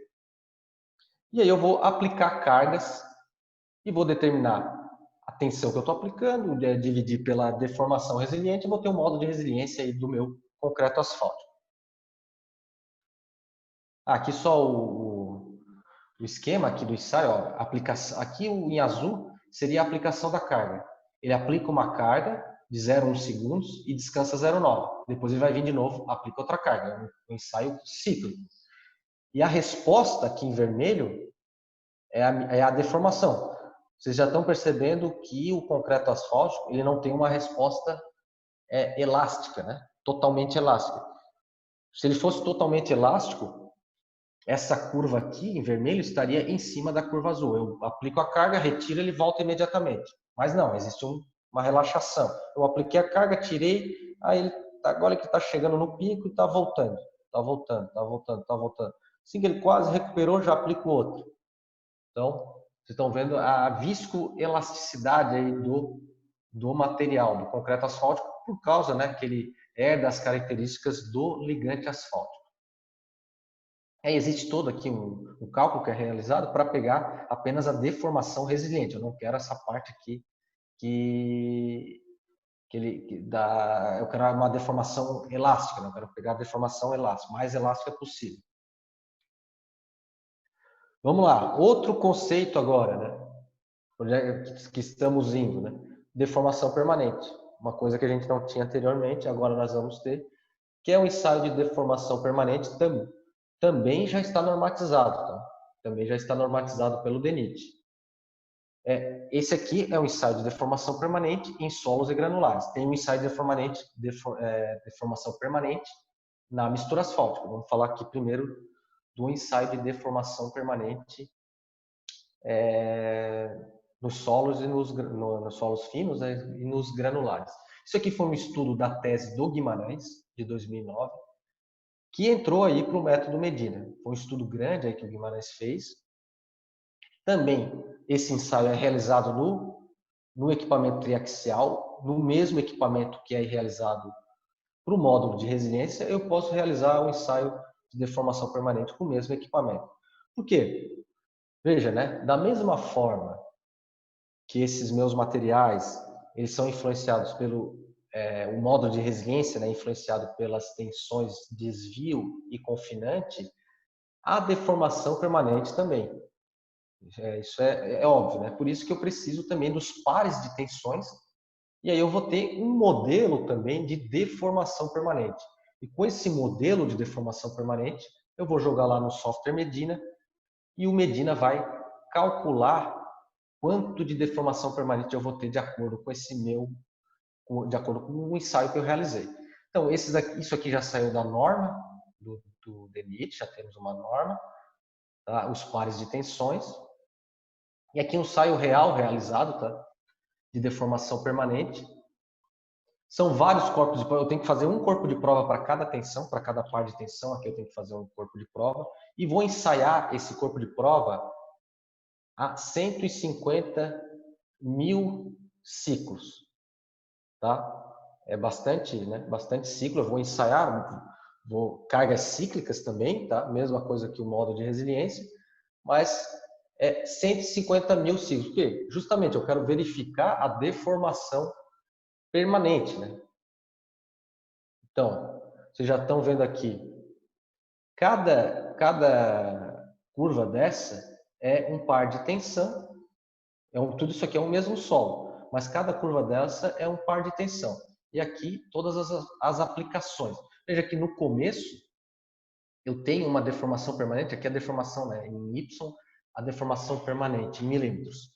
E aí eu vou aplicar cargas e vou determinar a tensão que eu estou aplicando, dividir pela deformação resiliente e vou ter um modo de resiliência aí do meu concreto asfáltico. Aqui só o esquema aqui do ensaio, ó, aplicação, aqui em azul seria a aplicação da carga. Ele aplica uma carga de 0,1 segundos e descansa 0,9. Depois ele vai vir de novo, aplica outra carga. É um ensaio cíclico. E a resposta aqui em vermelho é a deformação. Vocês já estão percebendo que o concreto asfáltico ele não tem uma resposta elástica, né? Totalmente elástica. Se ele fosse totalmente elástico, essa curva aqui em vermelho estaria em cima da curva azul. Eu aplico a carga, retiro, ele volta imediatamente. Mas não, existe uma relaxação. Eu apliquei a carga, tirei, aí agora que está chegando no pico e está voltando. Está voltando, está voltando, está voltando. Assim que ele quase recuperou, já aplico outro. Então, vocês estão vendo a viscoelasticidade aí do material, do concreto asfáltico, por causa, né, que ele herda as características do ligante asfáltico. Aí existe todo aqui um cálculo que é realizado para pegar apenas a deformação resiliente. Eu não quero essa parte aqui eu quero uma deformação elástica, não quero pegar a deformação elástica, mais elástica possível. Vamos lá, outro conceito agora, né? Onde é que estamos indo, né? Deformação permanente, uma coisa que a gente não tinha anteriormente, agora nós vamos ter, que é o ensaio de deformação permanente também já está normatizado, tá? Também já está normatizado pelo DENIT. Esse aqui é um ensaio de deformação permanente em solos e granulares. Tem um ensaio de deformação permanente na mistura asfáltica. Vamos falar aqui primeiro do ensaio de deformação permanente nos solos e nos solos finos, né, e nos granulares. Isso aqui foi um estudo da tese do Guimarães, de 2009, que entrou aí para o método Medina. Foi um estudo grande aí que o Guimarães fez. Também esse ensaio é realizado no equipamento triaxial, no mesmo equipamento que é realizado para o módulo de resiliência, eu posso realizar o ensaio de deformação permanente com o mesmo equipamento. Por quê? Veja, né? Da mesma forma que esses meus materiais eles são influenciados pelo o módulo de resiliência, né, influenciado pelas tensões desvio e confinante, a deformação permanente também. Isso é óbvio, né? Por isso que eu preciso também dos pares de tensões e aí eu vou ter um modelo também de deformação permanente. E com esse modelo de deformação permanente, eu vou jogar lá no software Medina e o Medina vai calcular quanto de deformação permanente eu vou ter de acordo com de acordo com o ensaio que eu realizei. Então, isso aqui já saiu da norma do DENIT, já temos uma norma, tá? Os pares de tensões. E aqui um ensaio real realizado, tá? De deformação permanente. São vários corpos de prova. Eu tenho que fazer um corpo de prova para cada tensão, para cada par de tensão. Aqui eu tenho que fazer um corpo de prova. E vou ensaiar esse corpo de prova a 150 mil ciclos. Tá? É bastante, né? Bastante ciclo. Eu vou ensaiar, cargas cíclicas também, tá? Mesma coisa que o módulo de resiliência, mas 150 mil ciclos. Por quê? Justamente eu quero verificar a deformação permanente, né? Então, vocês já estão vendo aqui, cada curva dessa é um par de tensão, tudo isso aqui é o mesmo solo, mas cada curva dessa é um par de tensão. E aqui todas as aplicações. Veja que no começo eu tenho uma deformação permanente, aqui a deformação, né, em Y, a deformação permanente em milímetros.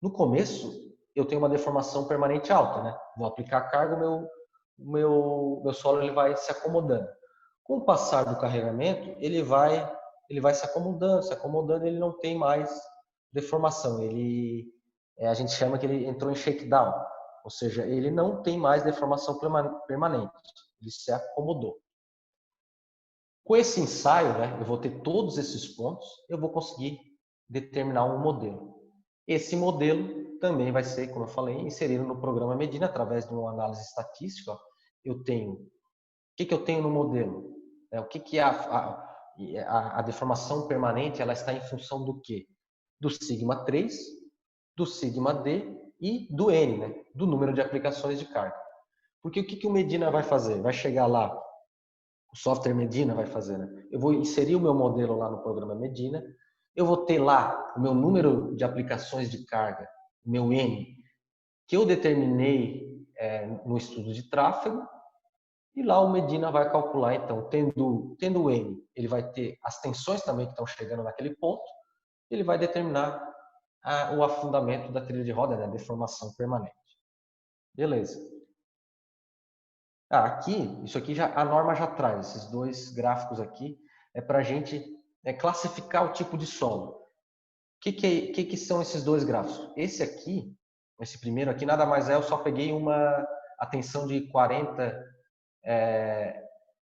No começo eu tenho uma deformação permanente alta, né? Vou aplicar a carga, o meu solo ele vai se acomodando. Com o passar do carregamento, ele vai se acomodando, ele não tem mais deformação. A gente chama que ele entrou em shakedown, ou seja, ele não tem mais deformação permanente, ele se acomodou. Com esse ensaio, né, eu vou ter todos esses pontos, eu vou conseguir determinar um modelo. Esse modelo também vai ser, como eu falei, inserido no programa Medina através de uma análise estatística. Eu tenho o que eu tenho no modelo? O que é a deformação permanente? Ela está em função do quê? Do sigma 3, do sigma D e do N, né? Do número de aplicações de carga. Porque o que o Medina vai fazer? Vai chegar lá, o software Medina vai fazer, né? Eu vou inserir o meu modelo lá no programa Medina, eu vou ter lá o meu número de aplicações de carga, o meu N, que eu determinei no estudo de tráfego, e lá o Medina vai calcular, então, tendo o N, ele vai ter as tensões também que estão chegando naquele ponto, ele vai determinar o afundamento da trilha de roda, né? Deformação permanente. Beleza. Aqui, isso aqui já a norma já traz, esses dois gráficos aqui, é para a gente classificar o tipo de solo. O que são esses dois gráficos? Esse aqui, esse primeiro aqui, nada mais é, eu só peguei a tensão de 40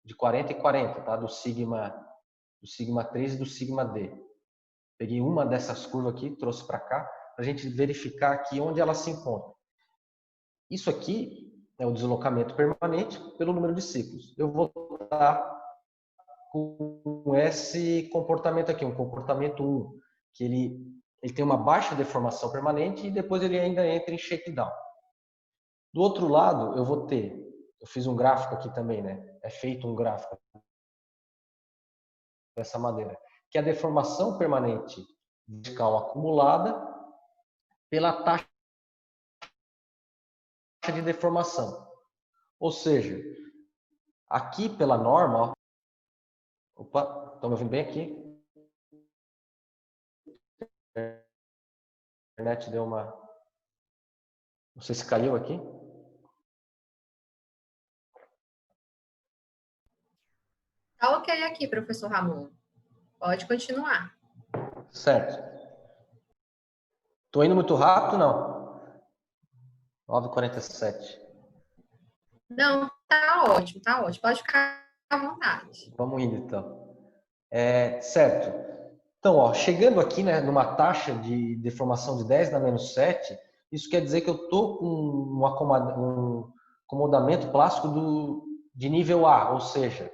e 40, tá? Do sigma 3 e do sigma D. Peguei uma dessas curvas aqui, trouxe para cá, para a gente verificar aqui onde ela se encontra. Isso aqui é o deslocamento permanente pelo número de ciclos. Eu vou estar com esse comportamento aqui, um comportamento 1, que ele tem uma baixa deformação permanente e depois ele ainda entra em shakedown. Do outro lado, eu fiz um gráfico aqui também, né? É feito um gráfico dessa maneira, que é a deformação permanente vertical acumulada pela taxa de deformação. Ou seja, aqui pela norma, opa, estão me ouvindo bem aqui? A internet deu uma... Não sei se caiu aqui. Tá ok aqui, professor Ramon. Pode continuar. Certo. Estou indo muito rápido, não? 9h47. Não, tá ótimo, tá ótimo. Pode ficar à vontade. Vamos indo, então. Certo. Então, ó, chegando aqui, né, numa taxa de deformação de 10 na menos 7, isso quer dizer que eu estou com um acomodamento plástico de nível A, ou seja,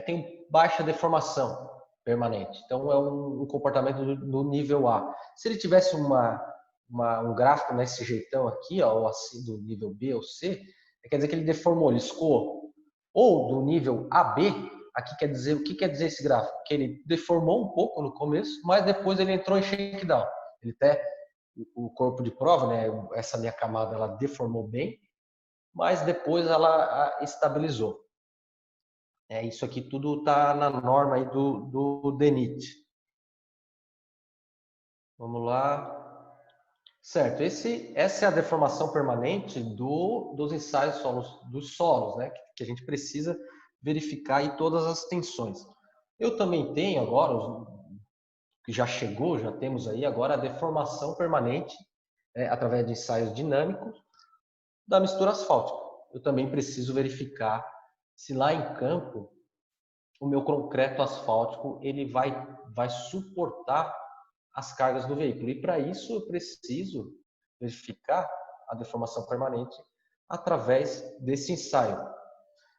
tem baixa deformação permanente. Então, é um comportamento do nível A. Se ele tivesse um gráfico nesse jeitão aqui, ó, ou assim, do nível B ou C, quer dizer que ele deformou, ele escoou. Ou do nível AB, aqui quer dizer, o que quer dizer esse gráfico? Que ele deformou um pouco no começo, mas depois ele entrou em shakedown. Ele até, o corpo de prova, né, essa minha camada, ela deformou bem, mas depois ela estabilizou. Isso aqui tudo está na norma aí do DENIT. Vamos lá. Certo, essa é a deformação permanente dos ensaios dos solos, né? Que a gente precisa verificar aí todas as tensões. Eu também tenho agora, que já chegou, já temos aí agora a deformação permanente, através de ensaios dinâmicos, da mistura asfáltica. Eu também preciso verificar se lá em campo o meu concreto asfáltico ele vai suportar as cargas do veículo. E para isso eu preciso verificar a deformação permanente através desse ensaio.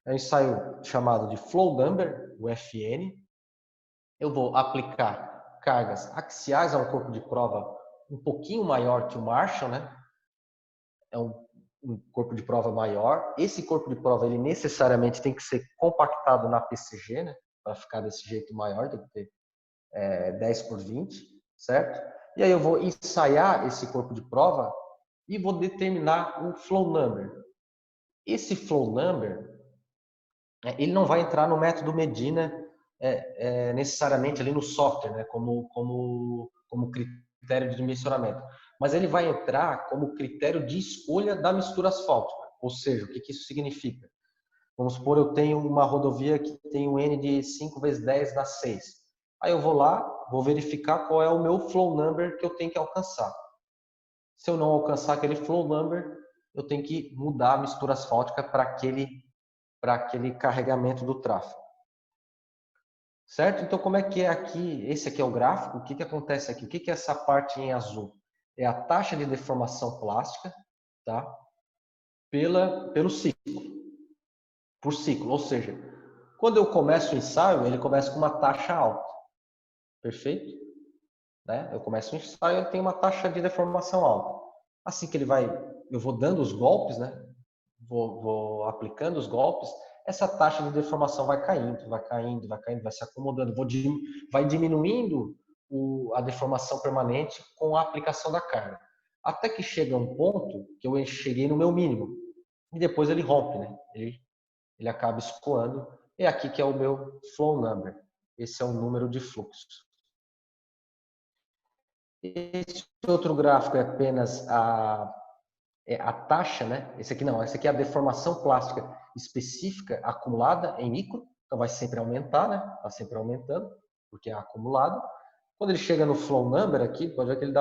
É um ensaio chamado de flow number, o FN. Eu vou aplicar cargas axiais a um corpo de prova um pouquinho maior que o Marshall, né? É um corpo de prova maior. Esse corpo de prova ele necessariamente tem que ser compactado na PCG, né? Para ficar desse jeito maior, tem que ter 10 por 20, certo? E aí eu vou ensaiar esse corpo de prova e vou determinar um flow number. Esse flow number, ele não vai entrar no método Medina necessariamente ali no software, né? como critério de dimensionamento. Mas ele vai entrar como critério de escolha da mistura asfáltica. Ou seja, o que isso significa? Vamos supor, eu tenho uma rodovia que tem um N de 5 vezes 10 dá 6. Aí eu vou lá, vou verificar qual é o meu flow number que eu tenho que alcançar. Se eu não alcançar aquele flow number, eu tenho que mudar a mistura asfáltica para aquele carregamento do tráfego. Certo? Então, como é que é aqui? Esse aqui é o gráfico. O que acontece aqui? O que é essa parte em azul? É a taxa de deformação plástica, tá? Pelo ciclo. Por ciclo. Ou seja, quando eu começo o ensaio, ele começa com uma taxa alta. Perfeito? Né? Eu começo o ensaio, ele tem uma taxa de deformação alta. Assim que eu vou dando os golpes, né? Vou aplicando os golpes, essa taxa de deformação vai caindo, vai caindo, vai caindo, vai se acomodando, vai diminuindo a deformação permanente com a aplicação da carga. Até que chega um ponto que eu cheguei no meu mínimo. E depois ele rompe, né? Ele acaba escoando. É aqui que é o meu flow number. Esse é o número de fluxo. Esse outro gráfico é apenas a taxa, né? Esse aqui não, esse aqui é a deformação plástica específica acumulada em micro, então vai sempre aumentar, né? Está sempre aumentando, porque é acumulado. Quando ele chega no flow number aqui, pode ver que ele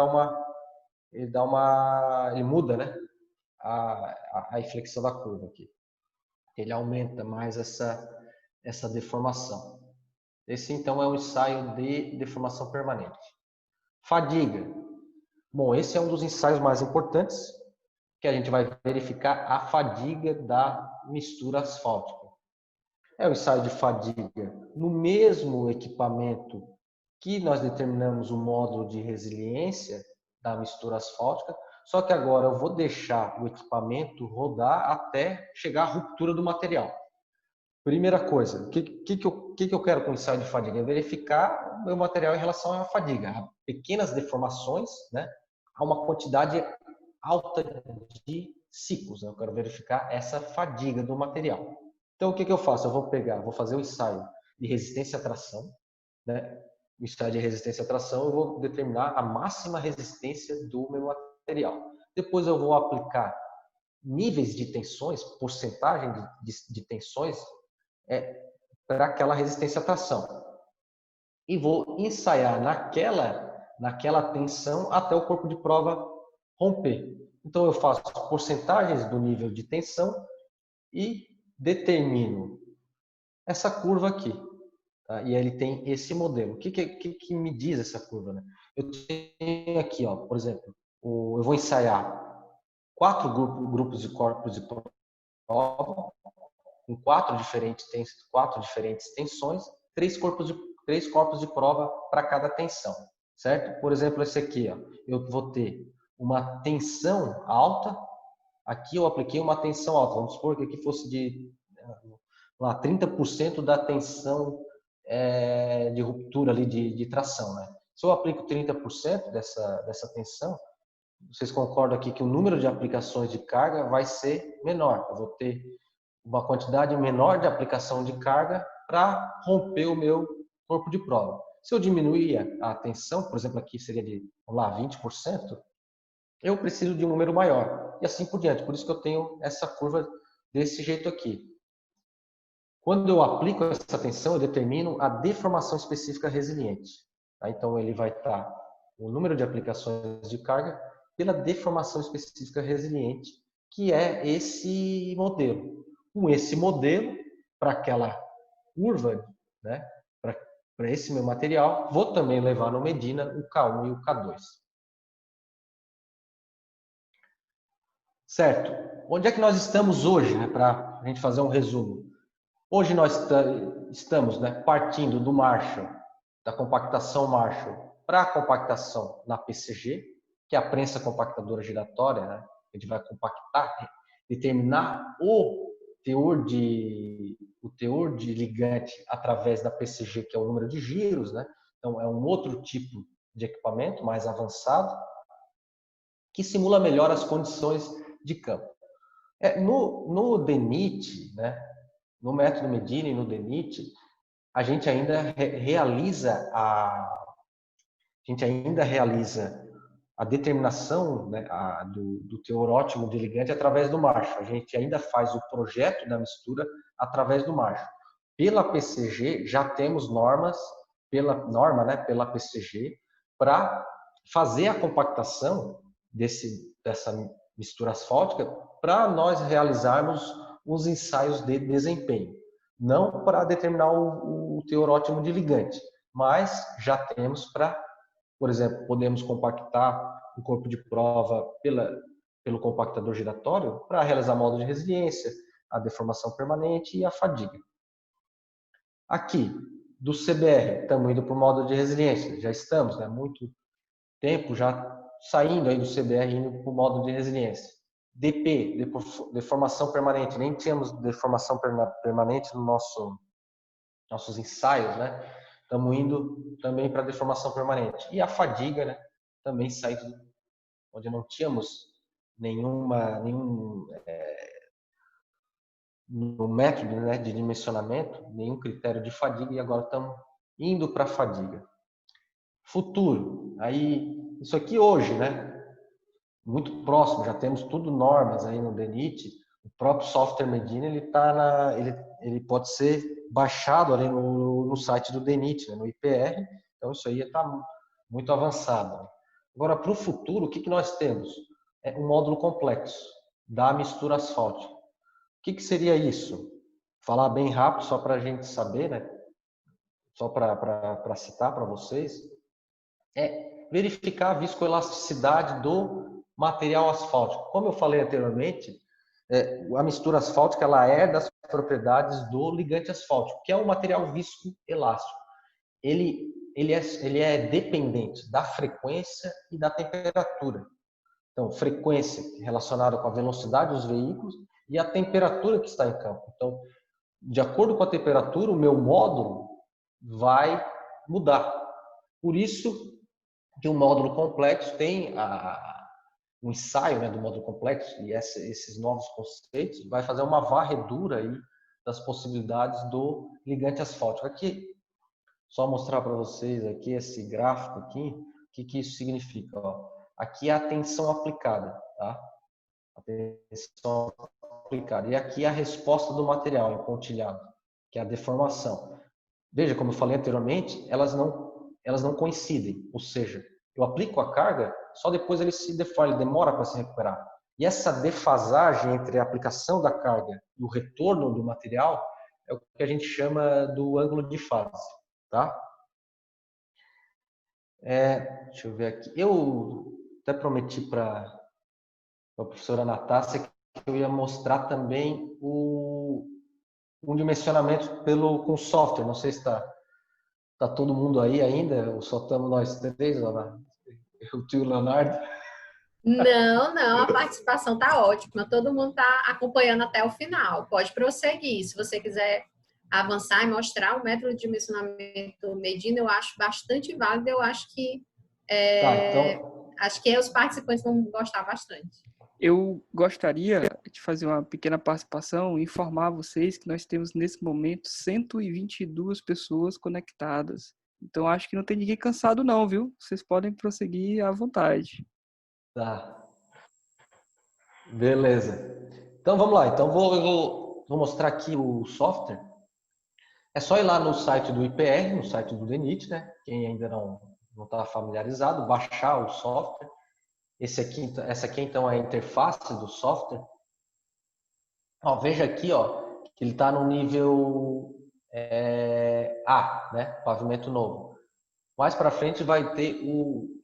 muda, né? A inflexão da curva aqui. Ele aumenta mais essa deformação. Esse então é um ensaio de deformação permanente. Fadiga. Bom, esse é um dos ensaios mais importantes, que a gente vai verificar a fadiga da mistura asfáltica. É o ensaio de fadiga no mesmo equipamento que nós determinamos o módulo de resiliência da mistura asfáltica, só que agora eu vou deixar o equipamento rodar até chegar à ruptura do material. Primeira coisa, o que eu quero com o ensaio de fadiga? É verificar o meu material em relação à fadiga. Há pequenas deformações, né? Há uma quantidade alta de ciclos. Né? Eu quero verificar essa fadiga do material. Então, o que eu faço? Eu vou fazer o ensaio de resistência à tração. Né? No ensaio de resistência à tração, eu vou determinar a máxima resistência do meu material. Depois eu vou aplicar níveis de tensões, porcentagem de tensões, para aquela resistência à tração. E vou ensaiar naquela tensão até o corpo de prova romper. Então eu faço porcentagens do nível de tensão e determino essa curva aqui. Tá? E ele tem esse modelo. O que me diz essa curva? Né? Eu tenho aqui, ó, por exemplo, eu vou ensaiar 4 grupos de corpos de prova, com 4 diferentes tensões, 3 corpos de prova para cada tensão, certo? Por exemplo, esse aqui, ó, eu vou ter uma tensão alta, aqui eu apliquei uma tensão alta, vamos supor que aqui fosse de 30% da tensão de ruptura ali de tração, né? Se eu aplico 30% dessa tensão, vocês concordam aqui que o número de aplicações de carga vai ser menor. Eu vou ter uma quantidade menor de aplicação de carga para romper o meu corpo de prova. Se eu diminuir a tensão, por exemplo, aqui seria de, vamos lá, 20%, eu preciso de um número maior. E assim por diante. Por isso que eu tenho essa curva desse jeito aqui. Quando eu aplico essa tensão, eu determino a deformação específica resiliente. Tá? Então, ele vai estar o número de aplicações de carga pela deformação específica resiliente, que é esse modelo. Com esse modelo, para aquela curva, né, para esse meu material, vou também levar no Medina o K1 e o K2. Certo? Onde é que nós estamos hoje, né, para a gente fazer um resumo? Hoje nós estamos, né, partindo do Marshall, da compactação Marshall, para a compactação na PCG, que é a prensa compactadora giratória, né? A gente vai compactar, determinar o teor de ligante através da PCG, que é o número de giros, né? Então é um outro tipo de equipamento mais avançado que simula melhor as condições de campo. No DENIT, né? No método Medina e no DENIT, a gente ainda realiza a determinação, né, do teor ótimo de ligante através do Marshall. A gente ainda faz o projeto da mistura através do Marshall. Pela PCG, já temos normas, pela PCG, para fazer a compactação dessa mistura asfáltica para nós realizarmos os ensaios de desempenho. Não para determinar o teor ótimo de ligante, mas já temos para, por exemplo, podemos compactar o corpo de prova pelo compactador giratório para realizar modo de resiliência, a deformação permanente e a fadiga. Aqui, do CBR, estamos indo para o modo de resiliência. Já estamos, né? Muito tempo já saindo aí do CBR indo para o modo de resiliência. DP, deformação permanente. Nem tínhamos deformação permanente no nossos ensaios, né? Estamos indo também para a deformação permanente. E a fadiga, né? Também saindo onde não tínhamos nenhum no método, né, de dimensionamento, nenhum critério de fadiga, e agora estamos indo para a fadiga. Futuro, aí isso aqui hoje, né? Muito próximo, já temos tudo normas aí no DENIT. O próprio software Medina, ele pode ser baixado ali no site do DENIT, né, no IPR. Então isso aí está muito avançado. Agora, para o futuro, o que nós temos? É um módulo complexo da mistura asfáltica. O que seria isso? Falar bem rápido, só para a gente saber, né? Só para citar para vocês, é verificar a viscoelasticidade do material asfáltico. Como eu falei anteriormente, a mistura asfáltica ela é das propriedades do ligante asfáltico, que é um material viscoelástico. Ele é dependente da frequência e da temperatura. Então, frequência relacionada com a velocidade dos veículos e a temperatura que está em campo. Então, de acordo com a temperatura, o meu módulo vai mudar. Por isso que o módulo complexo tem um ensaio, né, do módulo complexo e esses novos conceitos vai fazer uma varredura aí das possibilidades do ligante asfáltico. Aqui, só mostrar para vocês aqui esse gráfico aqui, o que isso significa. Ó. Aqui é a tensão aplicada, tá? A tensão aplicada. E aqui é a resposta do material em pontilhado, que é a deformação. Veja, como eu falei anteriormente, elas não coincidem, ou seja, eu aplico a carga, só depois ele se deforma, ele demora para se recuperar. E essa defasagem entre a aplicação da carga e o retorno do material é o que a gente chama do ângulo de fase, tá? Deixa eu ver aqui. Eu até prometi para a professora Natácia que eu ia mostrar também um dimensionamento com software. Não sei se tá todo mundo aí ainda, ou só estamos nós três, Ana? O tio Leonardo. Não, a participação tá ótima. Todo mundo tá acompanhando até o final. Pode prosseguir. Se você quiser avançar e mostrar o método de dimensionamento Medina, eu acho bastante válido. Eu acho que Tá, então. acho que os participantes vão gostar bastante. Eu gostaria de fazer uma pequena participação e informar vocês que nós temos nesse momento 122 pessoas conectadas. Então acho que não tem ninguém cansado não, viu? Vocês podem prosseguir à vontade. Tá. Beleza. Então vamos lá. Então vou mostrar aqui o software. É só ir lá no site do IPR, no site do DENIT, né? Quem ainda não está familiarizado, baixar o software. Essa aqui então é a interface do software. Ó, veja aqui, ó, que ele está no nível A, né? Pavimento novo. Mais para frente vai ter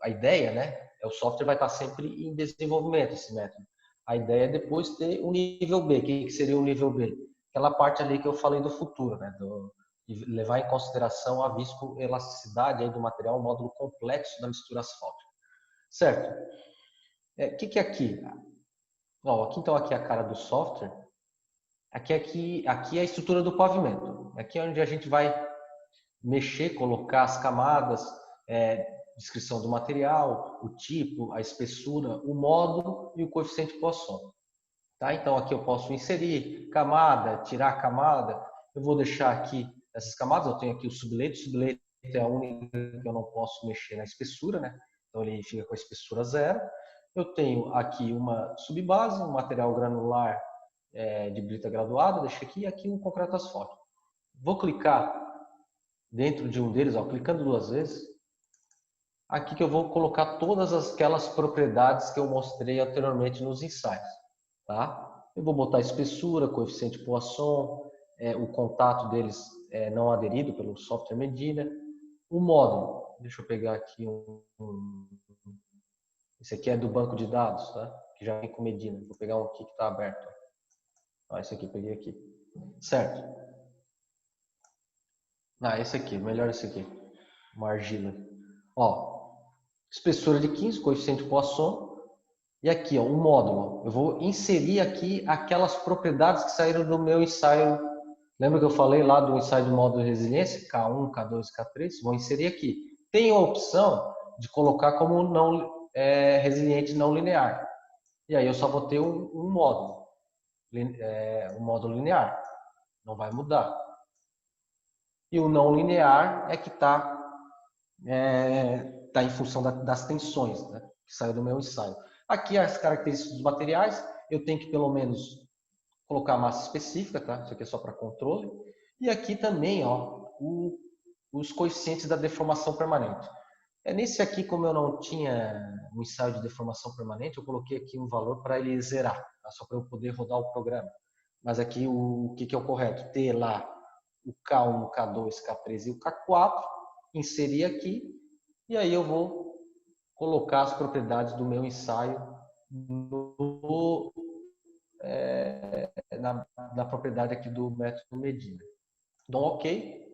a ideia, né? O software vai estar sempre em desenvolvimento, esse método. A ideia é depois ter o nível B. O que seria o nível B? Aquela parte ali que eu falei do futuro, né? De levar em consideração a viscoelasticidade aí do material, um módulo complexo da mistura asfáltica. Certo? O que é aqui? Ó, aqui é a cara do software. Aqui é a estrutura do pavimento. Aqui é onde a gente vai mexer, colocar as camadas, descrição do material, o tipo, a espessura, o módulo e o coeficiente Poisson. Tá? Então aqui eu posso inserir camada, tirar camada. Eu vou deixar aqui essas camadas. Eu tenho aqui o subleito. O subleito é a única que eu não posso mexer na espessura, né? Então ele fica com a espessura zero. Eu tenho aqui uma subbase, um material granular de brita graduada. Deixa aqui e aqui um concreto asfáltico. Vou clicar dentro de um deles, ó, clicando duas vezes, aqui que eu vou colocar todas aquelas propriedades que eu mostrei anteriormente nos ensaios. Tá? Eu vou botar espessura, coeficiente Poisson, o contato deles não aderido pelo software Medina, o módulo. Deixa eu pegar aqui esse aqui é do banco de dados, tá? Que já vem com Medina. Vou pegar um aqui que está aberto. Esse aqui, peguei aqui. Certo. Esse aqui, melhor esse aqui. Uma argila. Ó, espessura de 15, coeficiente Poisson. E aqui, ó, um módulo. Eu vou inserir aqui aquelas propriedades que saíram do meu ensaio. Lembra que eu falei lá do ensaio de módulo de resiliência? K1, K2, K3? Vou inserir aqui. Tem a opção de colocar como resiliente não linear. E aí eu só vou ter um módulo. Um módulo linear. Não vai mudar. E o não linear é que está está em função das tensões, né, que saiu do meu ensaio. Aqui as características dos materiais, eu tenho que pelo menos colocar a massa específica, tá? Isso aqui é só para controle. E aqui também, ó, os coeficientes da deformação permanente. Nesse aqui, como eu não tinha um ensaio de deformação permanente, eu coloquei aqui um valor para ele zerar, tá? Só para eu poder rodar o programa. Mas aqui o que é o correto? Ter lá o K1, o K2, o K3 e o K4, inserir aqui, e aí eu vou colocar as propriedades do meu ensaio na propriedade aqui do método medida. Dou um OK,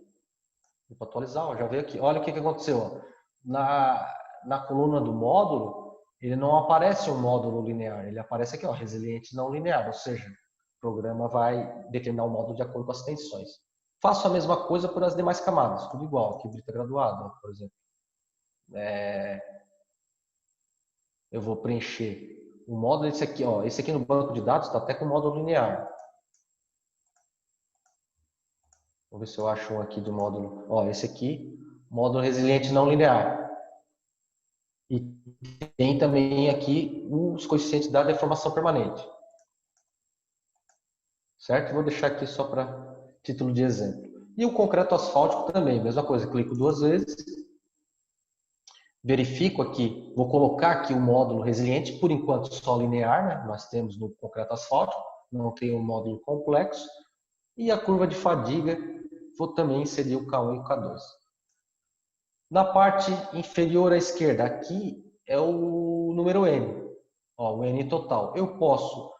vou atualizar, ó, já veio aqui. Olha o que aconteceu. Ó. Na coluna do módulo, ele não aparece um módulo linear, ele aparece aqui, ó, resiliente não linear, ou seja, o programa vai determinar o módulo de acordo com as tensões. Faço a mesma coisa por as demais camadas, tudo igual, aqui brita graduada, ó, por exemplo. Eu vou preencher o módulo, esse aqui no banco de dados está até com módulo linear. Vou ver se eu acho um aqui do módulo. Ó, esse aqui, módulo resiliente não linear. E tem também aqui os coeficientes da deformação permanente. Certo? Vou deixar aqui só para título de exemplo. E o concreto asfáltico também, mesma coisa. Clico 2 vezes. Verifico aqui, vou colocar aqui o módulo resiliente, por enquanto só linear, né? Nós temos no concreto asfáltico, não tem um módulo complexo. E a curva de fadiga, vou também inserir o K1 e o K2. Na parte inferior à esquerda, aqui é o número N, ó, o N total. Eu posso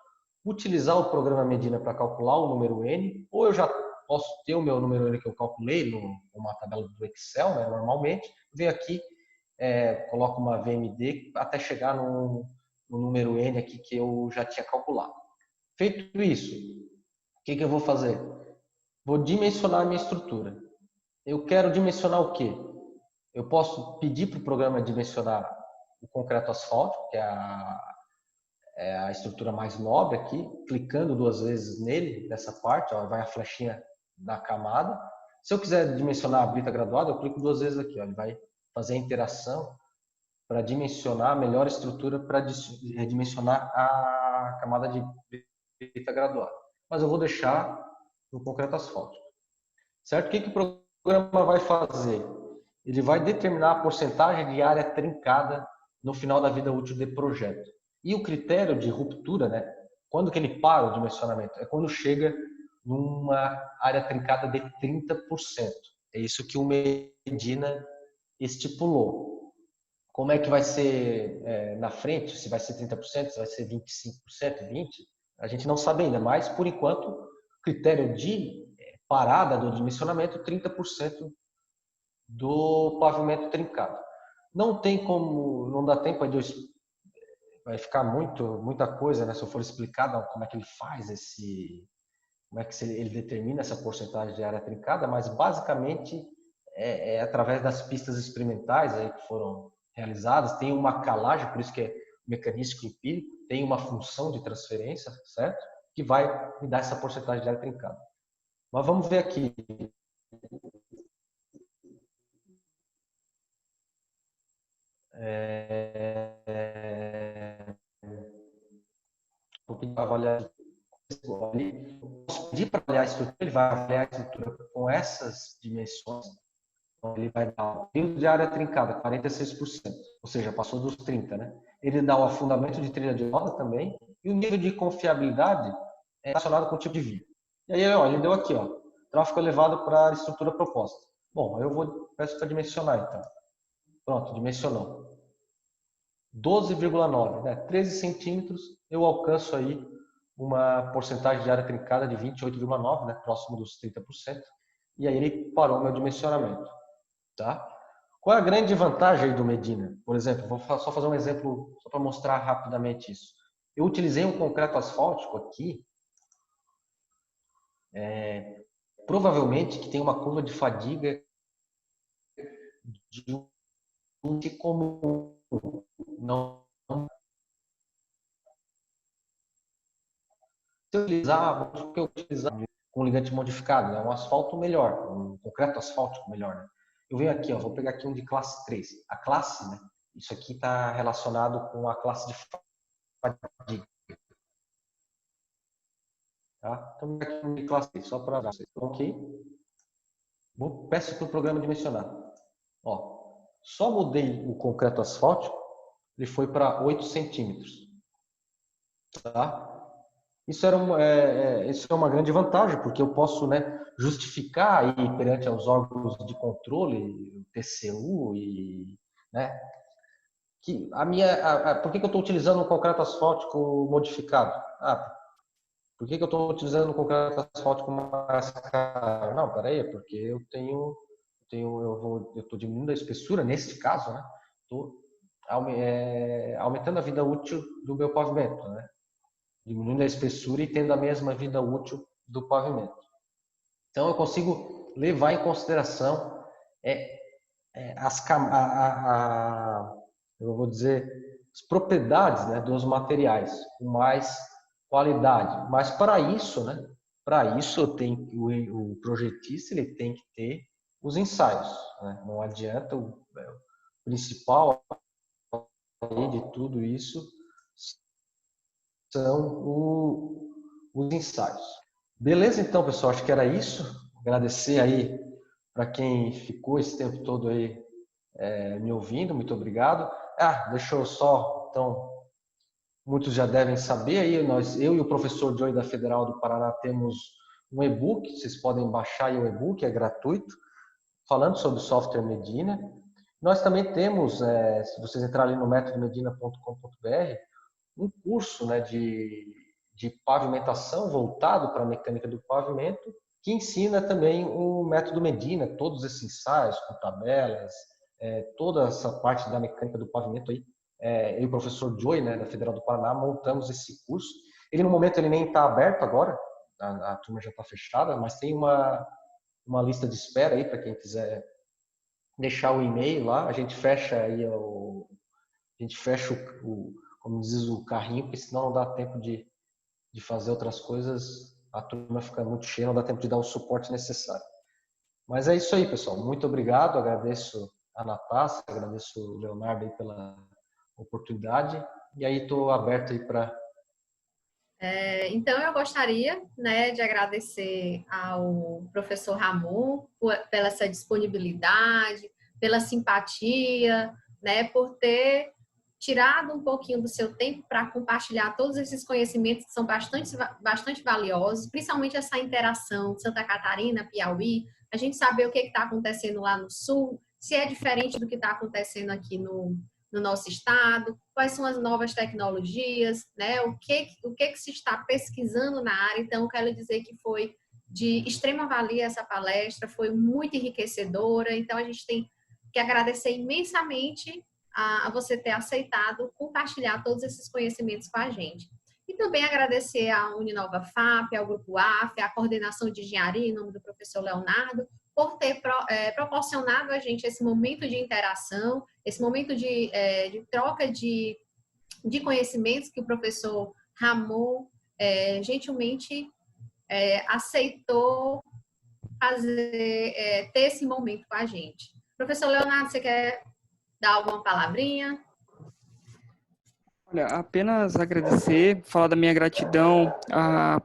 utilizar o programa Medina para calcular o número N, ou eu já posso ter o meu número N que eu calculei numa tabela do Excel, né, normalmente, venho aqui, coloco uma VMD até chegar no número N aqui que eu já tinha calculado. Feito isso, o que eu vou fazer? Vou dimensionar a minha estrutura. Eu quero dimensionar o quê? Eu posso pedir para o programa dimensionar o concreto asfáltico, que é a estrutura mais nobre aqui, clicando 2 vezes nele, nessa parte, ó, vai a flechinha da camada. Se eu quiser dimensionar a brita graduada, eu clico 2 vezes aqui, ó, ele vai fazer a interação para dimensionar a melhor estrutura, para dimensionar a camada de brita graduada. Mas eu vou deixar no concreto asfáltico. Certo? O que o programa vai fazer? Ele vai determinar a porcentagem de área trincada no final da vida útil do projeto. E o critério de ruptura, né? Quando que ele para o dimensionamento? É quando chega numa área trincada de 30%. É isso que o Medina estipulou. Como é que vai ser na frente? Se vai ser 30%, se vai ser 25%, 20%? A gente não sabe ainda, mas por enquanto, critério de parada do dimensionamento, 30% do pavimento trincado. Não tem como, não dá tempo de vai ficar muita coisa, né? Se eu for explicar como é que ele faz como é que ele determina essa porcentagem de área trincada, mas basicamente é através das pistas experimentais aí que foram realizadas. Tem uma calagem, por isso que é mecanístico empírico, tem uma função de transferência, certo? Que vai me dar essa porcentagem de área trincada. Mas vamos ver aqui. Vou pedir para avaliar. Posso pedir para avaliar a estrutura, ele vai avaliar a estrutura com essas dimensões. Então, ele vai dar o nível de área trincada, 46%, ou seja, passou dos 30%, né? Ele dá o afundamento de trilha de roda também, e o nível de confiabilidade é relacionado com o tipo de via. E aí, ó, ele deu aqui, ó, tráfego elevado para a estrutura proposta. Bom, eu peço para dimensionar, então. Pronto, dimensionou. 12,9, né? 13 centímetros, eu alcanço aí uma porcentagem de área trincada de 28,9, né? Próximo dos 30%. E aí ele parou meu dimensionamento. Tá? Qual é a grande vantagem do Medina? Por exemplo, vou só fazer um exemplo só para mostrar rapidamente isso. Eu utilizei um concreto asfáltico aqui, provavelmente que tem uma curva de fadiga de um tipo comum. Não, se eu utilizar, vou utilizar com ligante modificado, né? Um asfalto melhor, um concreto asfáltico melhor. Né? Eu venho aqui, ó, vou pegar aqui um de classe 3. A classe, né? Isso aqui está relacionado com a classe de fadiga. Tá? Então, aqui um de classe 3, só para vocês. Ok? Peço para o programa dimensionar. Ó, só mudei o concreto asfáltico, ele foi para 8 centímetros. Tá? Isso é uma grande vantagem, porque eu posso, né, justificar aí perante aos órgãos de controle, TCU e, né, que por que eu estou utilizando um concreto asfáltico modificado? Por que eu estou utilizando um concreto asfáltico mais caro? Não, peraí, porque eu estou diminuindo a espessura nesse caso, né? Estou aumentando a vida útil do meu pavimento, né? Diminuindo a espessura e tendo a mesma vida útil do pavimento. Então eu consigo levar em consideração eu vou dizer, as propriedades, né, dos materiais com mais qualidade. Mas para isso, né, para isso o projetista ele tem que ter os ensaios. Né? Não adianta o principal aí de tudo isso são os ensaios. Beleza, então, pessoal, acho que era isso. Agradecer aí para quem ficou esse tempo todo aí me ouvindo, muito obrigado. Deixa eu só, então, muitos já devem saber aí, eu e o professor Joey da Federal do Paraná temos um e-book, vocês podem baixar aí o e-book, é gratuito, falando sobre o software Medina. Nós também temos, se vocês entrarem ali no metodomedina.com.br, um curso, né, de pavimentação voltado para a mecânica do pavimento, que ensina também o método Medina, todos esses ensaios com tabelas, toda essa parte da mecânica do pavimento aí. Eu e o professor Joey, né, da Federal do Paraná, montamos esse curso. Ele, no momento, ele nem está aberto agora, a turma já está fechada, mas tem uma lista de espera aí para quem quiser deixar o e-mail lá. A gente fecha aí como diz, o carrinho, porque senão não dá tempo de fazer outras coisas, a turma fica muito cheia, não dá tempo de dar o suporte necessário. Mas é isso aí, pessoal. Muito obrigado, agradeço a Natácia, agradeço o Leonardo aí pela oportunidade, e aí estou aberto aí para... Então, eu gostaria, né, de agradecer ao professor Ramon pela essa disponibilidade, pela simpatia, né, por ter tirado um pouquinho do seu tempo para compartilhar todos esses conhecimentos que são bastante valiosos, principalmente essa interação de Santa Catarina, Piauí, a gente saber o que está acontecendo lá no Sul, se é diferente do que está acontecendo aqui no nosso estado, quais são as novas tecnologias, né? O que se está pesquisando na área. Então, eu quero dizer que foi de extrema valia essa palestra, foi muito enriquecedora. Então, a gente tem que agradecer imensamente a você ter aceitado compartilhar todos esses conhecimentos com a gente. E também agradecer à Uninova FAP, ao Grupo AF, à Coordenação de Engenharia, em nome do professor Leonardo, por ter proporcionado a gente esse momento de interação, esse momento de troca de conhecimentos que o professor Ramon gentilmente aceitou ter esse momento com a gente. Professor Leonardo, você quer dar alguma palavrinha? Olha, apenas agradecer, falar da minha gratidão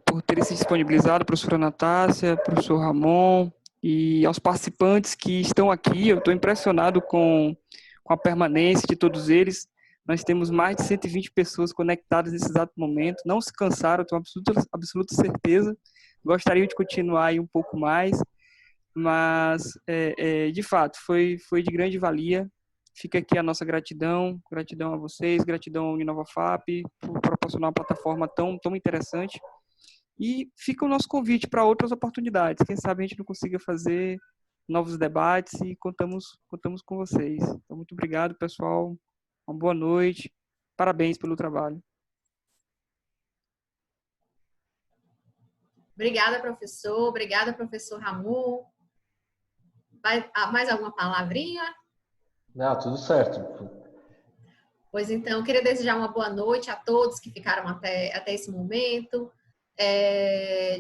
por terem se disponibilizado, professora Natácia, professor Ramon, e aos participantes que estão aqui. Eu estou impressionado com a permanência de todos eles. Nós temos mais de 120 pessoas conectadas nesse exato momento, não se cansaram, tenho absoluta certeza. Gostaria de continuar aí um pouco mais, mas, de fato, foi de grande valia. Fica aqui a nossa gratidão a vocês, gratidão ao Uninova FAP, por proporcionar uma plataforma tão interessante. E fica o nosso convite para outras oportunidades. Quem sabe a gente não consiga fazer novos debates e contamos com vocês. Então, muito obrigado, pessoal. Uma boa noite. Parabéns pelo trabalho. Obrigada, professor. Obrigada, professor Ramon. Mais alguma palavrinha? Não, tudo certo. Pois então, eu queria desejar uma boa noite a todos que ficaram até esse momento.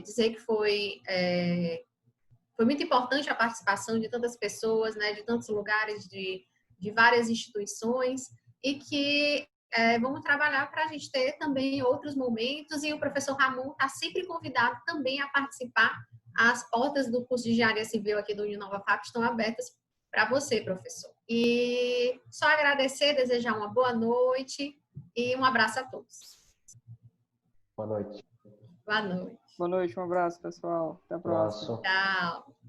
Dizer que foi Foi muito importante a participação de tantas pessoas, né, de tantos lugares, de várias instituições, e que vamos trabalhar para a gente ter também outros momentos, e o professor Ramon está sempre convidado também a participar. As portas do curso de Engenharia Civil aqui do Uninova FAP estão abertas para você, professor. E só agradecer, desejar uma boa noite e um abraço a todos. Boa noite. Boa noite. Boa noite, um abraço, pessoal. Até a próxima. Abraço. Tchau.